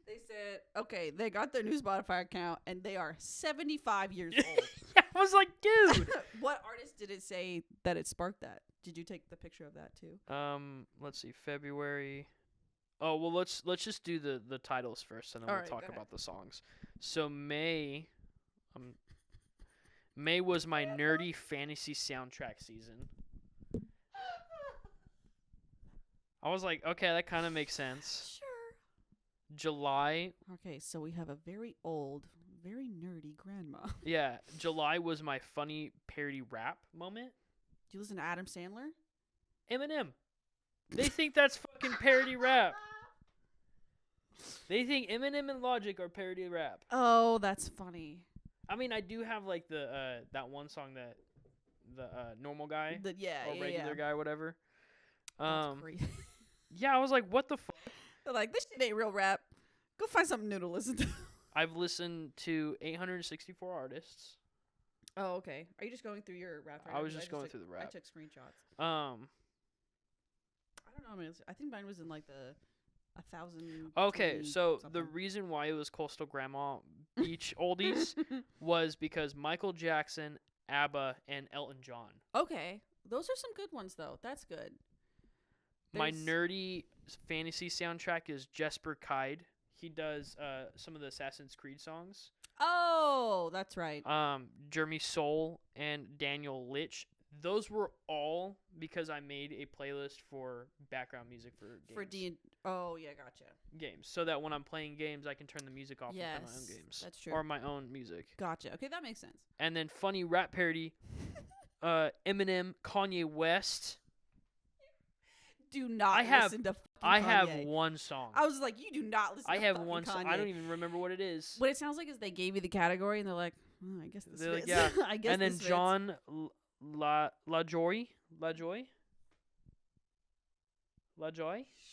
They said, okay, they got their new Spotify account, and they are 75 years old. Yeah, I was like, dude. What artist did it say that it sparked that? Did you take the picture of that too? Let's see, February. Oh well, let's just do the titles first, and then we'll talk about the songs. So May was my nerdy fantasy soundtrack season. I was like, okay, that kind of makes sense. Sure. July. Okay, so we have a very old, very nerdy grandma. Yeah, July was my funny parody rap moment. Do you listen to Adam Sandler? Eminem. They think that's fucking parody rap. They think Eminem and Logic are parody rap. Oh, that's funny. I mean, I do have like the that one song that the normal guy or regular guy, whatever. That's crazy. Yeah, I was like, what the fuck? They're like, this shit ain't real rap. Go find something new to listen to. I've listened to 864 artists. Oh, okay. Are you just going through your rap? I was just going through the rap. I took screenshots. I don't know. I think mine was in like the 1,000. Okay, so something. the reason why it was Coastal Grandma Beach Oldies was because Michael Jackson, ABBA, and Elton John. Okay, those are some good ones though. That's good. My nerdy fantasy soundtrack is Jesper Kyd. He does some of the Assassin's Creed songs. Oh, that's right. Jeremy Soule and Daniel Litch. Those were all because I made a playlist for background music for games. Oh, yeah, gotcha. Games. So that when I'm playing games, I can turn the music off and play my own games. That's true. Or my own music. Gotcha. Okay, that makes sense. And then funny rap parody, Eminem, Kanye West. Do not listen to fucking Kanye. I have one song. I was like, you do not listen to I have fucking one Kanye. song. I don't even remember what it is. What it sounds like is they gave you the category and they're like, oh, I guess this They're fits. like, yeah. I guess and then this fits. John LaJoy?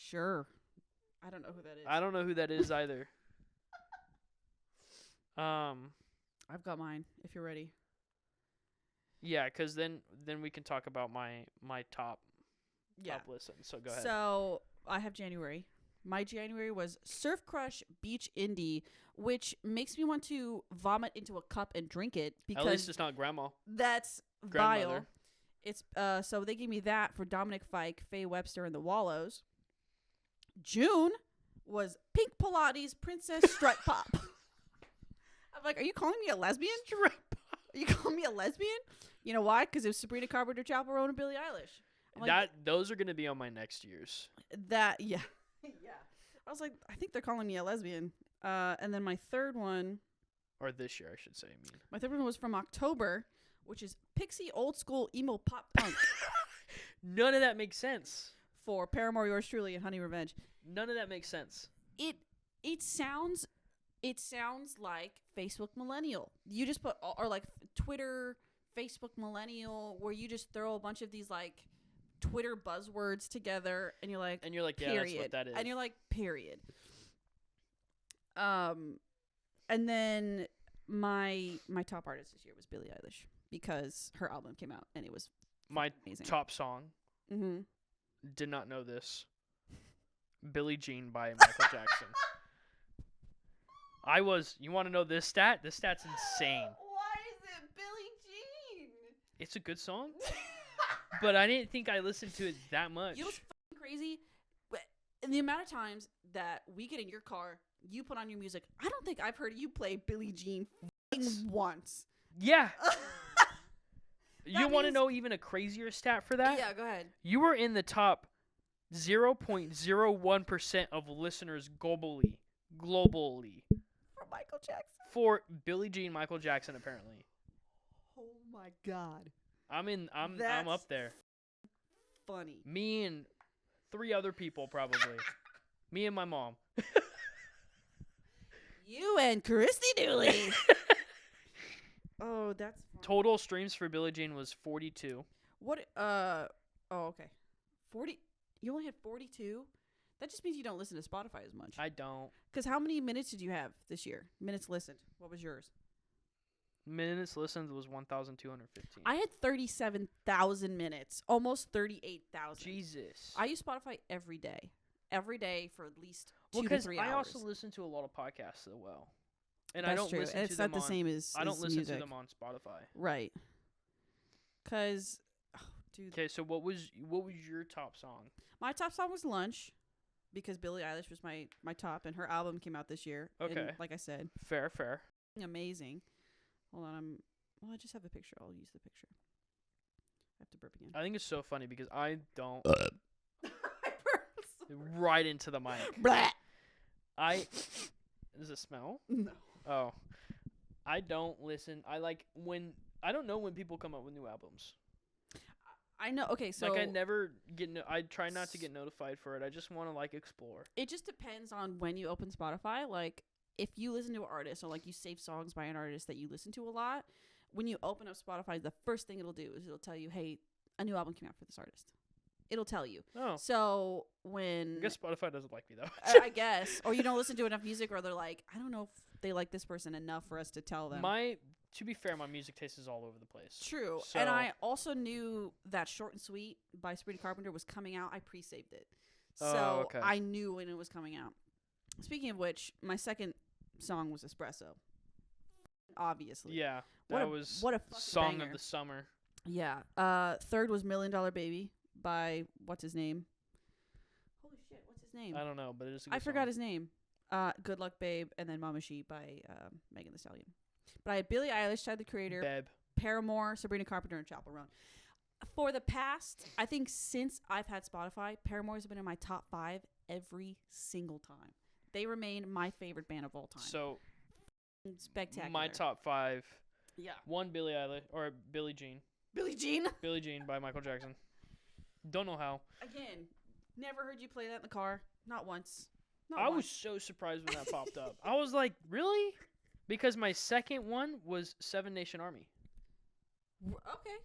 Sure. I don't know who that is. I don't know who that is either. I've got mine, if you're ready. Yeah, because then we can talk about my top listen. So go ahead. So I have January. My January was Surf Crush Beach Indie, which makes me want to vomit into a cup and drink it because at least it's not grandma. That's vile. It's so they gave me that for Dominic Fike, Faye Webster, and the Wallows. June was Pink Pilates Princess Strut Pop. I'm like, are you calling me a lesbian? Strut Pop. Are you calling me a lesbian? You know why? Because it was Sabrina Carpenter Chaperone and Billie Eilish. I'm like, those are gonna be on my next year's. Yeah. I was like, I think they're calling me a lesbian. And then my third one, or this year, I should say. My third one was from October, which is Pixie Old School Emo Pop Punk. None of that makes sense. For Paramore, Yours Truly, and Honey Revenge. None of that makes sense. It sounds like Facebook Millennial. You just put or like Twitter, Facebook Millennial, where you just throw a bunch of these like Twitter buzzwords together, and you're like, yeah, period. That's what that is. And you're like, period. And then my top artist this year was Billie Eilish because her album came out and it was my amazing. top song. Mm-hmm. Did not know this. Billie Jean by Michael Jackson. You want to know this stat? This stat's insane. Why is it Billie Jean? It's a good song, but I didn't think I listened to it that much. You know what's fucking crazy? In the amount of times that we get in your car, you put on your music, I don't think I've heard you play Billie Jean once. Yeah. You want to know even a crazier stat for that? Yeah, go ahead. You were in the top 0.01% of listeners globally. For Michael Jackson. For Billie Jean, Michael Jackson, apparently. Oh my God. I'm up there. Funny. Me and 3 other people probably. Me and my mom. You and Christy Dooley. Oh, that's funny. Total streams for Billie Jean was 42. What? Oh, okay. 40. You only had 42. That just means you don't listen to Spotify as much. I don't. Because how many minutes did you have this year? Minutes listened. What was yours? Minutes listened was 1,215. I had 37,000 minutes, almost 38,000. Jesus. I use Spotify every day. Every day for at least 2 to 3 hours. I also listen to a lot of podcasts as well. And That's I don't true. listen It's to not them the same as I don't listen music. to them on Spotify. Right. Because, dude. Okay, so what was your top song? My top song was Lunch. Because Billie Eilish was my top, and her album came out this year. Okay. And like I said. Fair. Amazing. Hold on, I just have a picture. I'll use the picture. I have to burp again. I think it's so funny because I don't right into the mic. Blah. Does it smell? No. Oh. I don't listen. I don't know when people come up with new albums. I know. Okay, so I never get. I try not to get notified for it. I just want to explore. It just depends on when you open Spotify. Like, if you listen to an artist or you save songs by an artist that you listen to a lot, when you open up Spotify, the first thing it'll do is it'll tell you, "Hey, a new album came out for this artist." It'll tell you. Oh. So when I guess Spotify doesn't like me though. I guess, or you don't listen to enough music, or they're like, I don't know if they like this person enough for us to tell them. To be fair, my music taste is all over the place. True. So, and I also knew that Short and Sweet by Sabrina Carpenter was coming out. I pre-saved it. So okay. I knew when it was coming out. Speaking of which, my second song was Espresso. Obviously. Yeah. What a song banger. of the summer. Yeah. Third was $1 Million Baby by what's his name? Holy shit, what's his name? I don't know, but it is a good I forgot song. his name. Good Luck Babe, and then Mama She by Megan Thee Stallion. But I had Billie Eilish, Tyler the Creator, Beb. Paramore, Sabrina Carpenter, and Chappell Roan. For the past, I think since I've had Spotify, Paramore has been in my top 5 every single time. They remain my favorite band of all time. So, spectacular. my top 5. Yeah. 1, Billie Eilish, or Billie Jean. Billie Jean? Billie Jean by Michael Jackson. Don't know how. Again, never heard you play that in the car. Not once. I was so surprised when that popped up. I was like, really? Because my second one was 7 Nation Army. Okay.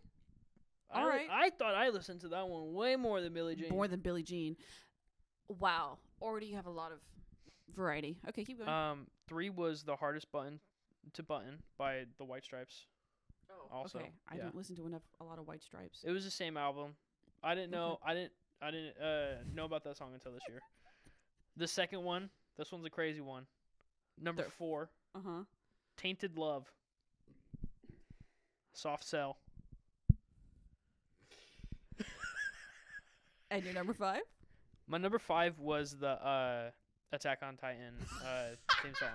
All right. I thought I listened to that one way more than Billie Jean. More than Billie Jean. Wow. Already you have a lot of variety. Okay, keep going. 3 was The Hardest Button to Button by the White Stripes. Oh, Also, okay. I yeah. don't listen to a lot of White Stripes. It was the same album. I didn't know. I didn't know about that song until this year. The second one. This one's a crazy one. Number 4. Uh-huh. Tainted Love. Soft Cell. And your number 5? My number 5 was the Attack on Titan theme song.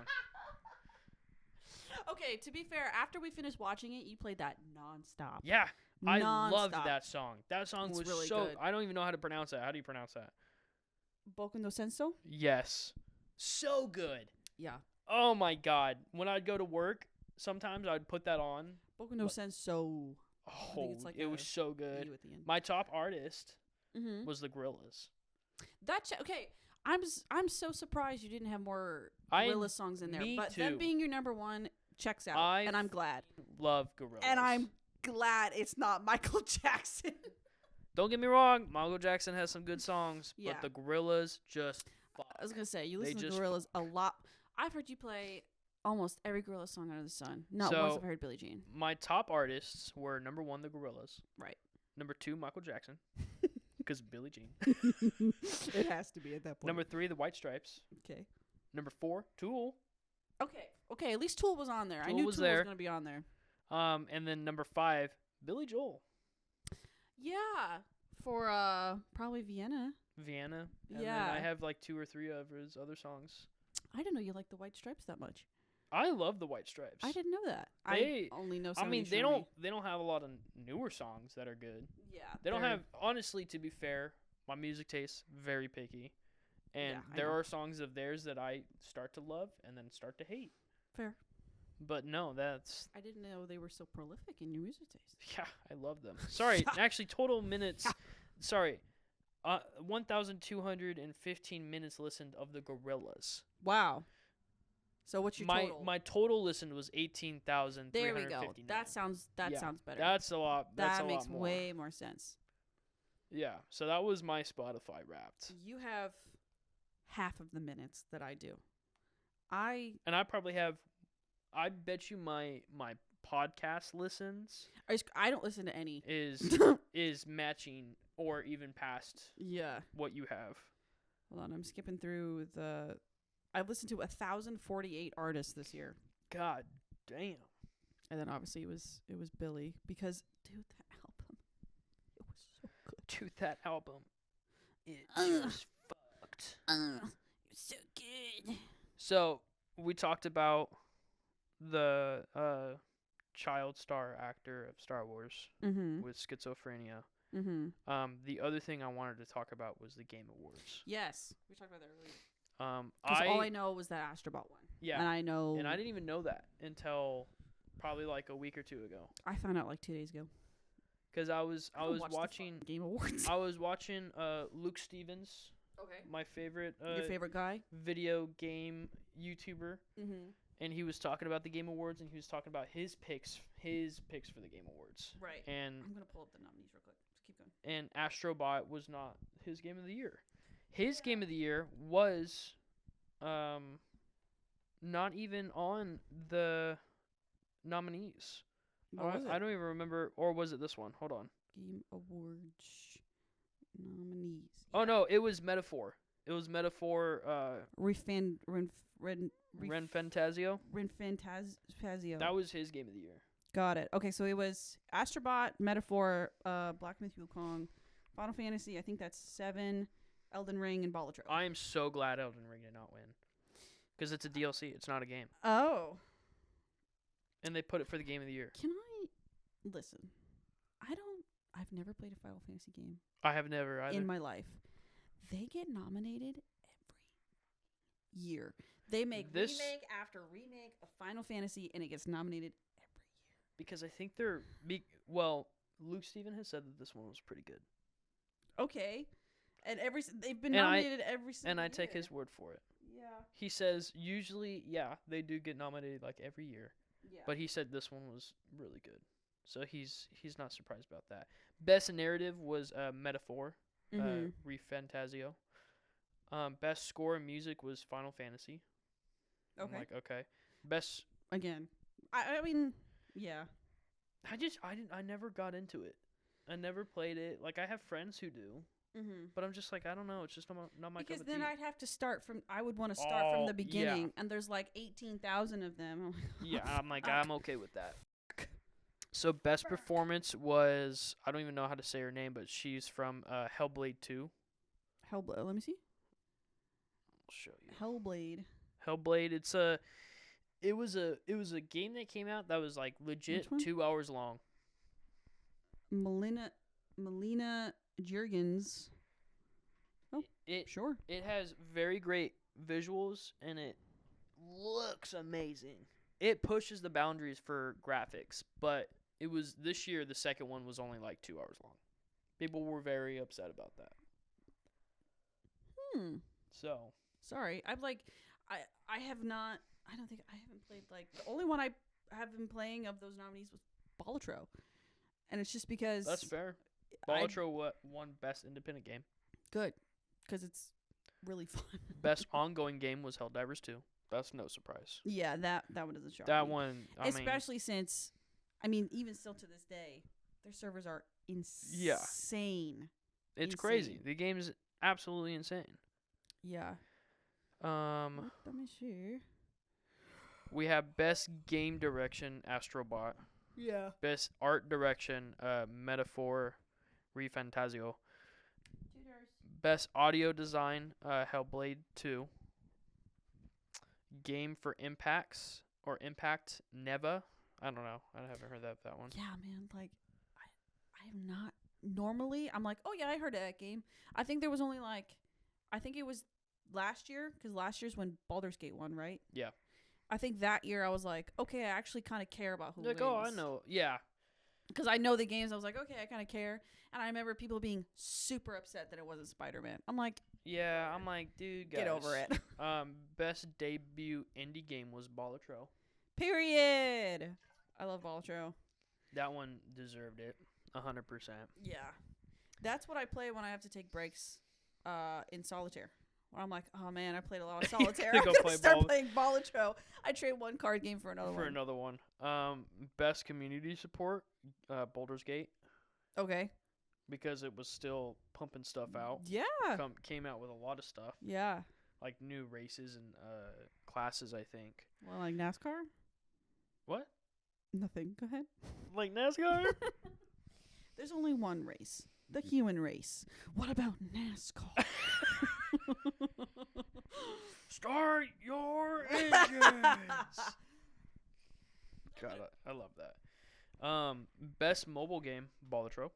Okay, to be fair, after we finished watching it, you played that nonstop. Yeah, I loved Nonstop. that song. That song was really so. good. I don't even know how to pronounce that. How do you pronounce that? Boku no Senso? Yes, so good. Yeah. Oh my god! When I'd go to work, sometimes I'd put that on. Boku no Senso. Oh, it's like it a was so good. U at the end. My top artist Mm-hmm. was the Gorillaz. Okay. I'm so surprised you didn't have more I- Gorillaz songs in there. me But too. them being your number 1 checks out, I and I'm glad. Love Gorillaz. And I'm glad it's not Michael Jackson. Don't get me wrong. Michael Jackson has some good songs, Yeah. but the Gorillaz just. I was gonna say you They listen to just- Gorillaz a lot. I've heard you play almost every Gorillaz song under the sun. Not So- once have I heard Billie Jean. My top artists were number 1, the Gorillaz. Right. Number 2, Michael Jackson, because Billie Jean. It has to be at that point. Number 3, the White Stripes. Okay. Number 4, Tool. Okay. At least Tool was on there. I Tool knew was Tool there. was gonna be on there. And then number 5, Billy Joel. Yeah. For probably Vienna. Vienna. And Yeah. then I have 2 or 3 of his other songs. I didn't know you liked the White Stripes that much. I love the White Stripes. I didn't know that. They- I only know. I mean, Seven they Nation Army. don't have a lot of newer songs that are good. Yeah. They don't they're- have, honestly, to be fair, my music taste very picky. And Yeah, I there know. are songs of theirs that I start to love and then start to hate. Fair. But no, that's I didn't know they were so prolific in your music taste. yeah, I love them. Sorry, actually, total minutes. Sorry, 1,215 minutes listened of the Gorillaz. Wow. So what's your total? My total listened was 18,359. There we go. That sounds better. That's a lot. That's that a makes lot more. way more sense. Yeah. So that was my Spotify Wrapped. You have half of the minutes that I do. And I probably have, I bet you my podcast listens I don't listen to any. is matching or even past what you have. Hold on, I'm skipping through I've listened to 1,048 artists this year. God damn. And then obviously it was Billy because dude, that album, it was so good. Dude, that album, it just fucked. It's so good. So we talked about the child star actor of Star Wars with schizophrenia. The other thing I wanted to talk about was the Game Awards. Yes, we talked about that earlier. Because all I know was that Astrobot one. Yeah, and I didn't even know that until probably like a week or two ago. I found out like 2 days ago. Because I was watching Game Awards. I was watching Luke Stevens. Okay. My favorite. Your favorite guy? Video game YouTuber. And he was talking about the Game Awards, and he was talking about his picks for the Game Awards. Right. And I'm gonna pull up the nominees real quick. Just keep going. And Astrobot was not his game of the year. His game of the year was, not even on the nominees. I don't even remember, or was it this one? Hold on. Game Awards nominees. Oh no, it was Metaphor. It was Metaphor. Ren Fantasio. That was his game of the year. Got it. Okay, so it was Astrobot, Metaphor, Black Myth Wukong, Final Fantasy. I think that's 7, Elden Ring, and Balatro. I am so glad Elden Ring did not win, because it's a DLC. It's not a game. Oh. And they put it for the game of the year. Can I listen? I've never played a Final Fantasy game. I have never either in my life. They get nominated every year. They make remake after remake of Final Fantasy, and it gets nominated every year. Because I think Luke Steven has said that this one was pretty good. Okay, and they've been nominated every single year. And I take his word for it. Yeah. He says usually, they do get nominated like every year. Yeah. But he said this one was really good, so he's not surprised about that. Best narrative was Metaphor, Refantasio. Best score and music was Final Fantasy. Okay. I'm like, okay. Best again. I mean, yeah. I never got into it. I never played it. Like, I have friends who do. But I'm just like, I don't know. It's just not my cup of tea. Because then I'd have to start from. I would want to start from the beginning, and there's like 18,000 of them. Yeah, I'm like, I'm okay with that. So best performance was, I don't even know how to say her name, but she's from Hellblade 2. Hellblade. Let me see. I'll show you. Hellblade. It was a game that came out that was like legit 2 hours long. Melina Juergens. Oh, sure. It has very great visuals, and it looks amazing. It pushes the boundaries for graphics, but it was this year. The second one was only like 2 hours long. People were very upset about that. So sorry, I have not. I don't think I haven't played the only one I have been playing of those nominees was Balatro, and it's just because that's fair. Balatro won best independent game. Good, because it's really fun. Best ongoing game was Helldivers 2. That's no surprise. Yeah, that one doesn't shock that me. One, especially since, even still to this day, their servers are insane. Yeah, it's crazy. The game is absolutely insane. Yeah. Let me see. We have best game direction, Astrobot. Yeah. Best art direction, Metaphor, Refantasio. Best audio design, Hellblade 2. Game for impacts or impact, Neva. I don't know. I haven't heard that one. Yeah, man. Like, I have not. Normally, I'm like, oh yeah, I heard of that game. I think there was only I think it was last year, because last year's when Baldur's Gate won, right? Yeah. I think that year I was like, okay, I actually kind of care about who wins. Oh, I know. Yeah. Because I know the games. I was like, okay, I kind of care. And I remember people being super upset that it wasn't Spider-Man. I'm like, yeah, I'm like, dude, guys, get over it. Best debut indie game was Balatro. Period. I love Balatro. That one deserved it, 100%. Yeah. That's what I play when I have to take breaks in solitaire. where I'm like, oh man, I played a lot of solitaire. Go I'm gonna play start ball. playing Bolitro. I trade one card game for another one. Best community support, Baldur's Gate, Okay. because it was still pumping stuff out. Yeah. Came out with a lot of stuff, Yeah. like new races and classes, I think. Well, like NASCAR? What? Nothing. Go ahead. Like NASCAR? There's only one race. The human race. What about NASCAR? Start your engines. God, I love that. Best mobile game, Bolitro.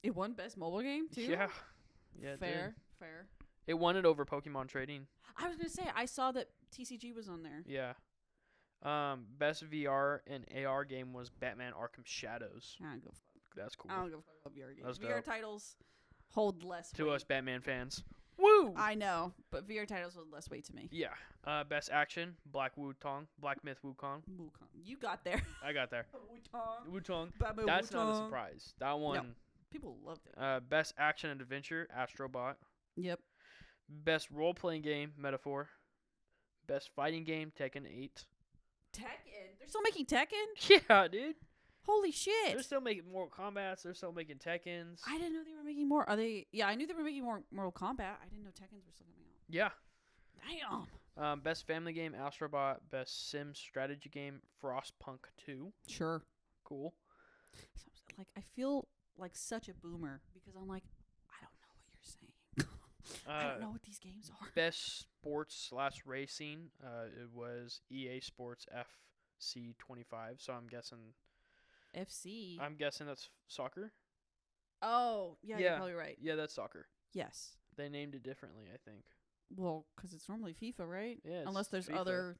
It won best mobile game too. Yeah. Yeah. Fair. It won it over Pokemon Trading. I was gonna say I saw that TCG was on there. Yeah. Best VR and AR game was Batman Arkham Shadows. I don't go. That's cool. I don't go fuck VR games. That's VR dope. titles hold less To weight. us Batman fans. Woo! I know, but VR titles hold less weight to me. Yeah. Best action, Black Myth Wukong. Wukong. You got there. I got there. Wukong. Wukong. Babu That's not a Wukong. surprise. That one. People loved it. Best action and adventure, Astrobot. Yep. Best role-playing game, Metaphor. Best fighting game, Tekken 8. Tekken. They're still making Tekken? Yeah, dude. Holy shit. They're still making Mortal Kombats. They're still making Tekkens. I didn't know they were making more. Are they? Yeah, I knew they were making more Mortal Kombat. I didn't know Tekkens were still coming out. Yeah. Damn. Best family game, Astrobot. Best sim strategy game, Frostpunk 2. Sure. Cool. So, like, I feel like such a boomer because I'm like, I don't know what you're saying. I don't know what these games are. Best sports / racing. It was EA Sports FC25. So I'm guessing. FC. I'm guessing that's soccer. Oh, yeah, you're probably right. Yeah, that's soccer. Yes. They named it differently, I think. Well, because it's normally FIFA, right? Yeah. Unless there's FIFA. other.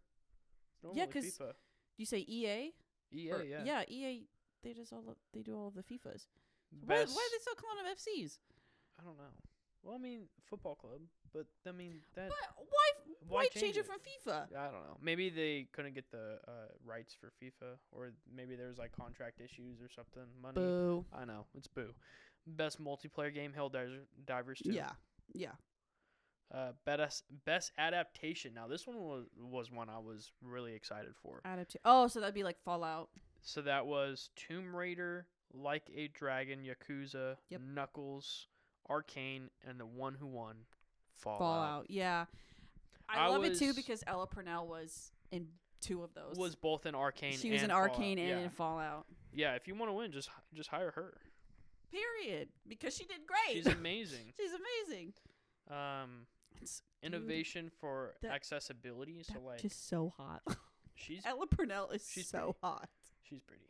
Yeah, because FIFA. you say EA. EA, Or, yeah. Yeah, EA. They do all of the FIFAs. Why are they still calling them FCs? I don't know. Well, I mean, football club, but I mean that. But why change it from FIFA? I don't know. Maybe they couldn't get the rights for FIFA, or maybe there was like contract issues or something. Money. Boo. I know, it's boo. Best multiplayer game, Helldivers 2. Yeah. Best adaptation. Now this one was one I was really excited for. Oh, so that'd be like Fallout. So that was Tomb Raider, Like a Dragon, Yakuza, Yep. Knuckles, Arcane, and the one who won, Fallout. Yeah. I love it too because Ella Purnell was in 2 of those. Was both in Arcane. She was and in Arcane Fallout. and in Fallout. Yeah, if you want to win, just hire her. Period. Because she did great. She's amazing. She's amazing. Innovation for accessibility. So like, she's so hot. she's Ella Purnell is she's so pretty. hot. She's pretty.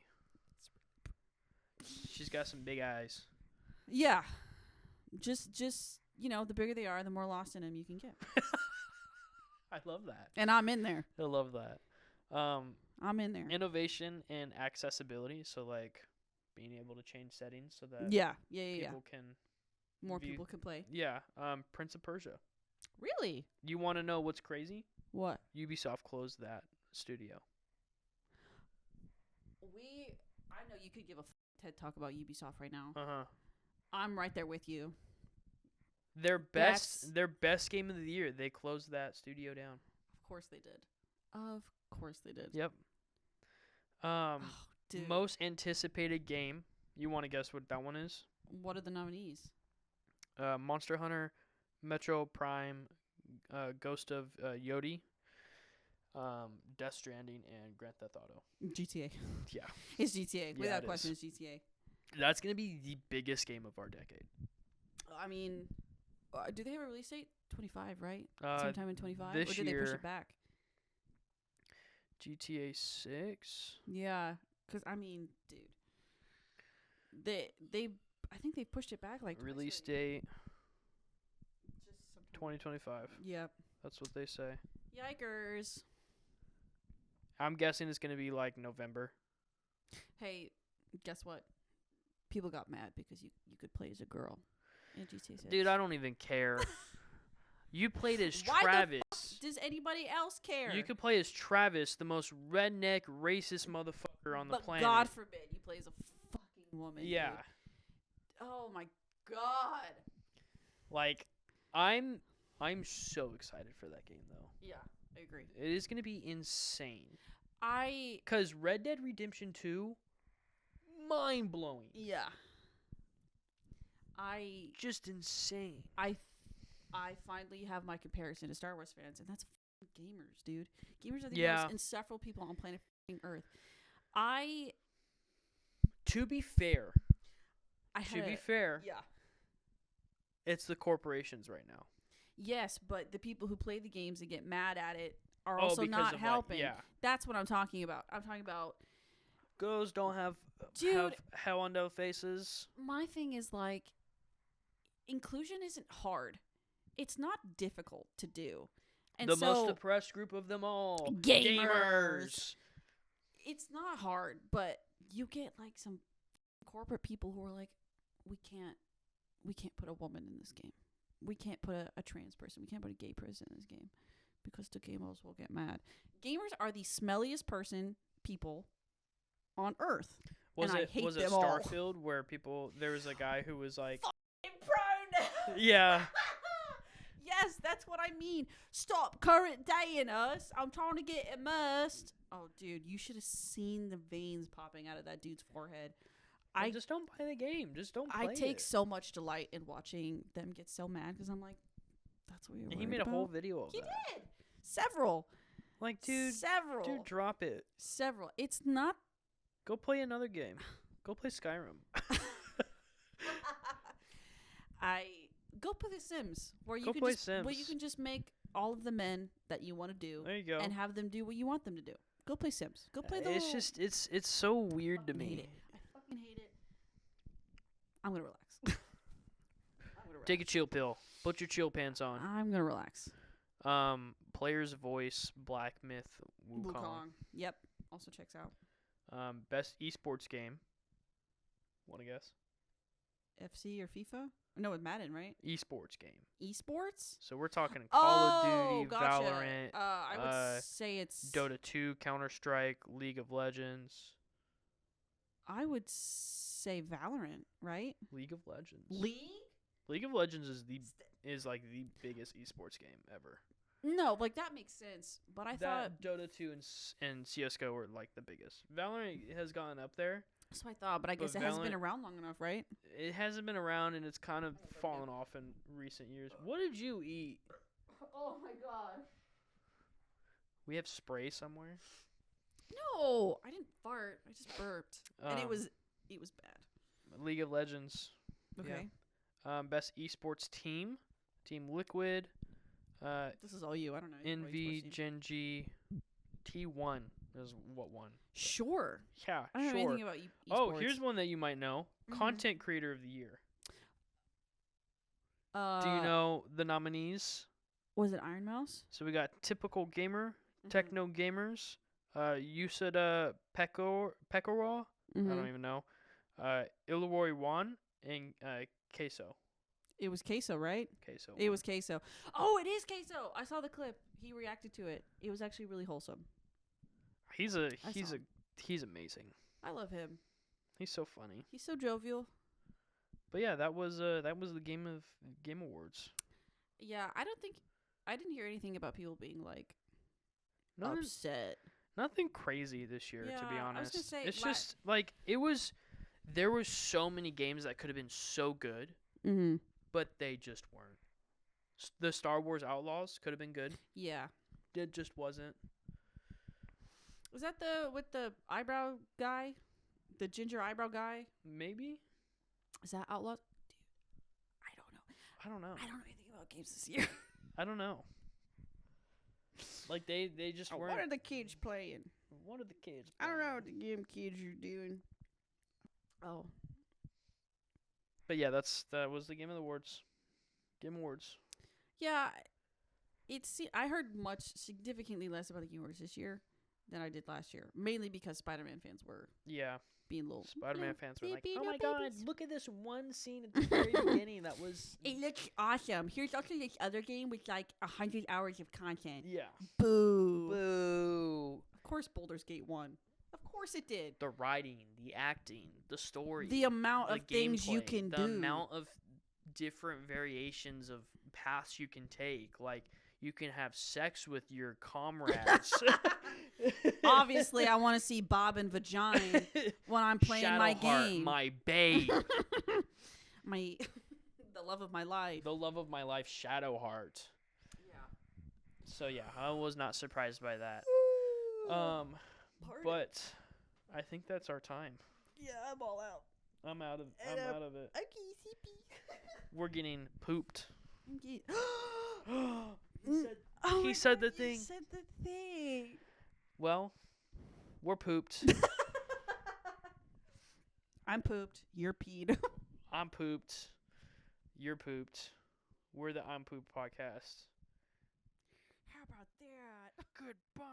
She's got some big eyes. Yeah. Just the bigger they are, the more lost in them you can get. I love that. And I'm in there. I love that. I'm in there. Innovation and accessibility. So like being able to change settings so that people can more people can play. Yeah. Prince of Persia. Really? You want to know what's crazy? What? Ubisoft closed that studio. I know you could give a TED talk about Ubisoft right now. Uh-huh. I'm right there with you. Their best game of the year, they closed that studio down. Of course they did. Of course they did. Yep. Dude. Most anticipated game. You want to guess what that one is? What are the nominees? Monster Hunter, Metro Prime, Ghost of Yodi, Death Stranding, and Grand Theft Auto. GTA. Yeah. It's GTA. Yeah, Without question, it's GTA. That's going to be the biggest game of our decade. I mean, do they have a release date? 25, right? Sometime in 25? Or did they push it back? GTA 6? Yeah. Because, I mean, dude. I think they pushed it back like release date 2025. Yep. That's what they say. Yikers. I'm guessing it's going to be like November. Hey, guess what? People got mad because you could play as a girl in GTA 6. Dude, I don't even care. You played as Why Travis. the fuck does anybody else care? You could play as Travis, the most redneck, racist motherfucker on the planet. God forbid you play as a fucking woman. Yeah. Dude. Oh my god. Like, I'm so excited for that game though. Yeah, I agree. It is gonna be insane. I 'Cause Red Dead Redemption 2, mind blowing. yeah. I Just insane. I finally have my comparison to Star Wars fans, and that's gamers, dude. Gamers are the most insufferable people on planet Earth. To be fair, yeah. it's the corporations right now. Yes, but the people who play the games and get mad at it are also because not of helping. yeah. That's what I'm talking about. I'm talking about Girls don't have hell on their faces. My thing is like inclusion isn't hard. It's not difficult to do. And the most oppressed group of them all. Gamers. It's not hard, but you get like some corporate people who are like, we can't put a woman in this game. We can't put a trans person. We can't put a gay person in this game because the gamers will get mad. Gamers are the smelliest people on Earth. Was and it I hate was them it all. Starfield where there was a guy who was like Pronoun. Yeah. Yes, that's what I mean. Stop current daying us. I'm trying to get immersed. Oh, dude, you should have seen the veins popping out of that dude's forehead. I just don't play the game. Just don't play it. I take so much delight in watching them get so mad because I'm like, that's what you're worried He made a whole video of He that. did. Several. Like, dude, drop it. Several. It's not. Go play another game. Go play Skyrim. Go play The Sims, where you can just make all of the men that you want to do. There you go. And have them do what you want them to do. Go play Sims. Go play the. It's so weird to me. Hate it. I fucking hate it. I'm gonna relax. Take a chill pill. Put your chill pants on. I'm gonna relax. Player's Voice, Black Myth, Wukong. Yep. Also checks out. Best esports game. Want to guess? FC or FIFA? No, with Madden, right? Esports game. Esports? So we're talking Call of Duty, gotcha. Valorant. I would say it's Dota 2, Counter-Strike, League of Legends. I would say Valorant, right? League of Legends. League of Legends is like the biggest esports game ever. No, like that makes sense. But I thought Dota 2 and CS:GO were like the biggest. Valorant has gone up there. That's what I thought, but I guess it hasn't been around long enough, right? It hasn't been around, and it's kind of fallen off in recent years. What did you eat? Oh my god. We have spray somewhere? No, I didn't fart. I just burped. And it was bad. League of Legends. Okay. Yeah. Best esports team. Team Liquid. This is all you. I don't know. Envy, Genji, T1 is what won. Sure. Yeah, I don't know anything about esports. Oh, here's one that you might know. Content Creator of the Year. Do you know the nominees? Was it Iron Mouse? So we got Typical Gamer, Techno Gamers, Yusada Pekora, I don't even know, Ilroy Wan, and Queso. It was Queso, right? Queso. It was Queso. Oh, it is Queso. I saw the clip. He reacted to it. It was actually really wholesome. He's amazing. I love him. He's so funny. He's so jovial. But yeah, that was the Game Awards. Yeah, I didn't hear anything about people being like upset. Nothing crazy this year, to be honest. I was gonna say, it's just like there was so many games that could have been so good, but they just weren't. The Star Wars Outlaws could have been good. Yeah, it just wasn't. Was that with the eyebrow guy, the ginger eyebrow guy? Maybe. Is that Outlaws? Dude, I don't know. I don't know anything about games this year. I don't know. Like they just weren't. What are the kids playing? What are the kids playing? I don't know what the game kids are doing. Oh. But yeah, that was the Game Awards. Game Awards. Yeah, I heard significantly less about the Game Awards this year than I did last year. Mainly because Spider-Man fans were being little. Spider-Man fans were like, "Oh my god, look at this one scene at the very beginning that was." It looks awesome. Here's also this other game with like 100 hours of content. Yeah. Boo. Boo. Of course, Baldur's Gate won. Of course it did. The writing, the acting, the story, the amount of things you can do, the amount of different variations of paths you can take. Like, you can have sex with your comrades. Obviously, I want to see Bob and Vagina when I'm playing my Shadowheart, game. my babe. The love of my life. The love of my life, Shadowheart. Yeah. So yeah, I was not surprised by that. Pardon. But I think that's our time. Yeah, I'm all out. I'm out of it. Okay, sleepy. We're getting pooped. He He said the thing. He said the thing. Well, we're pooped. I'm pooped. You're peed. I'm pooped. You're pooped. We're the I'm Pooped podcast. How about that? Goodbye.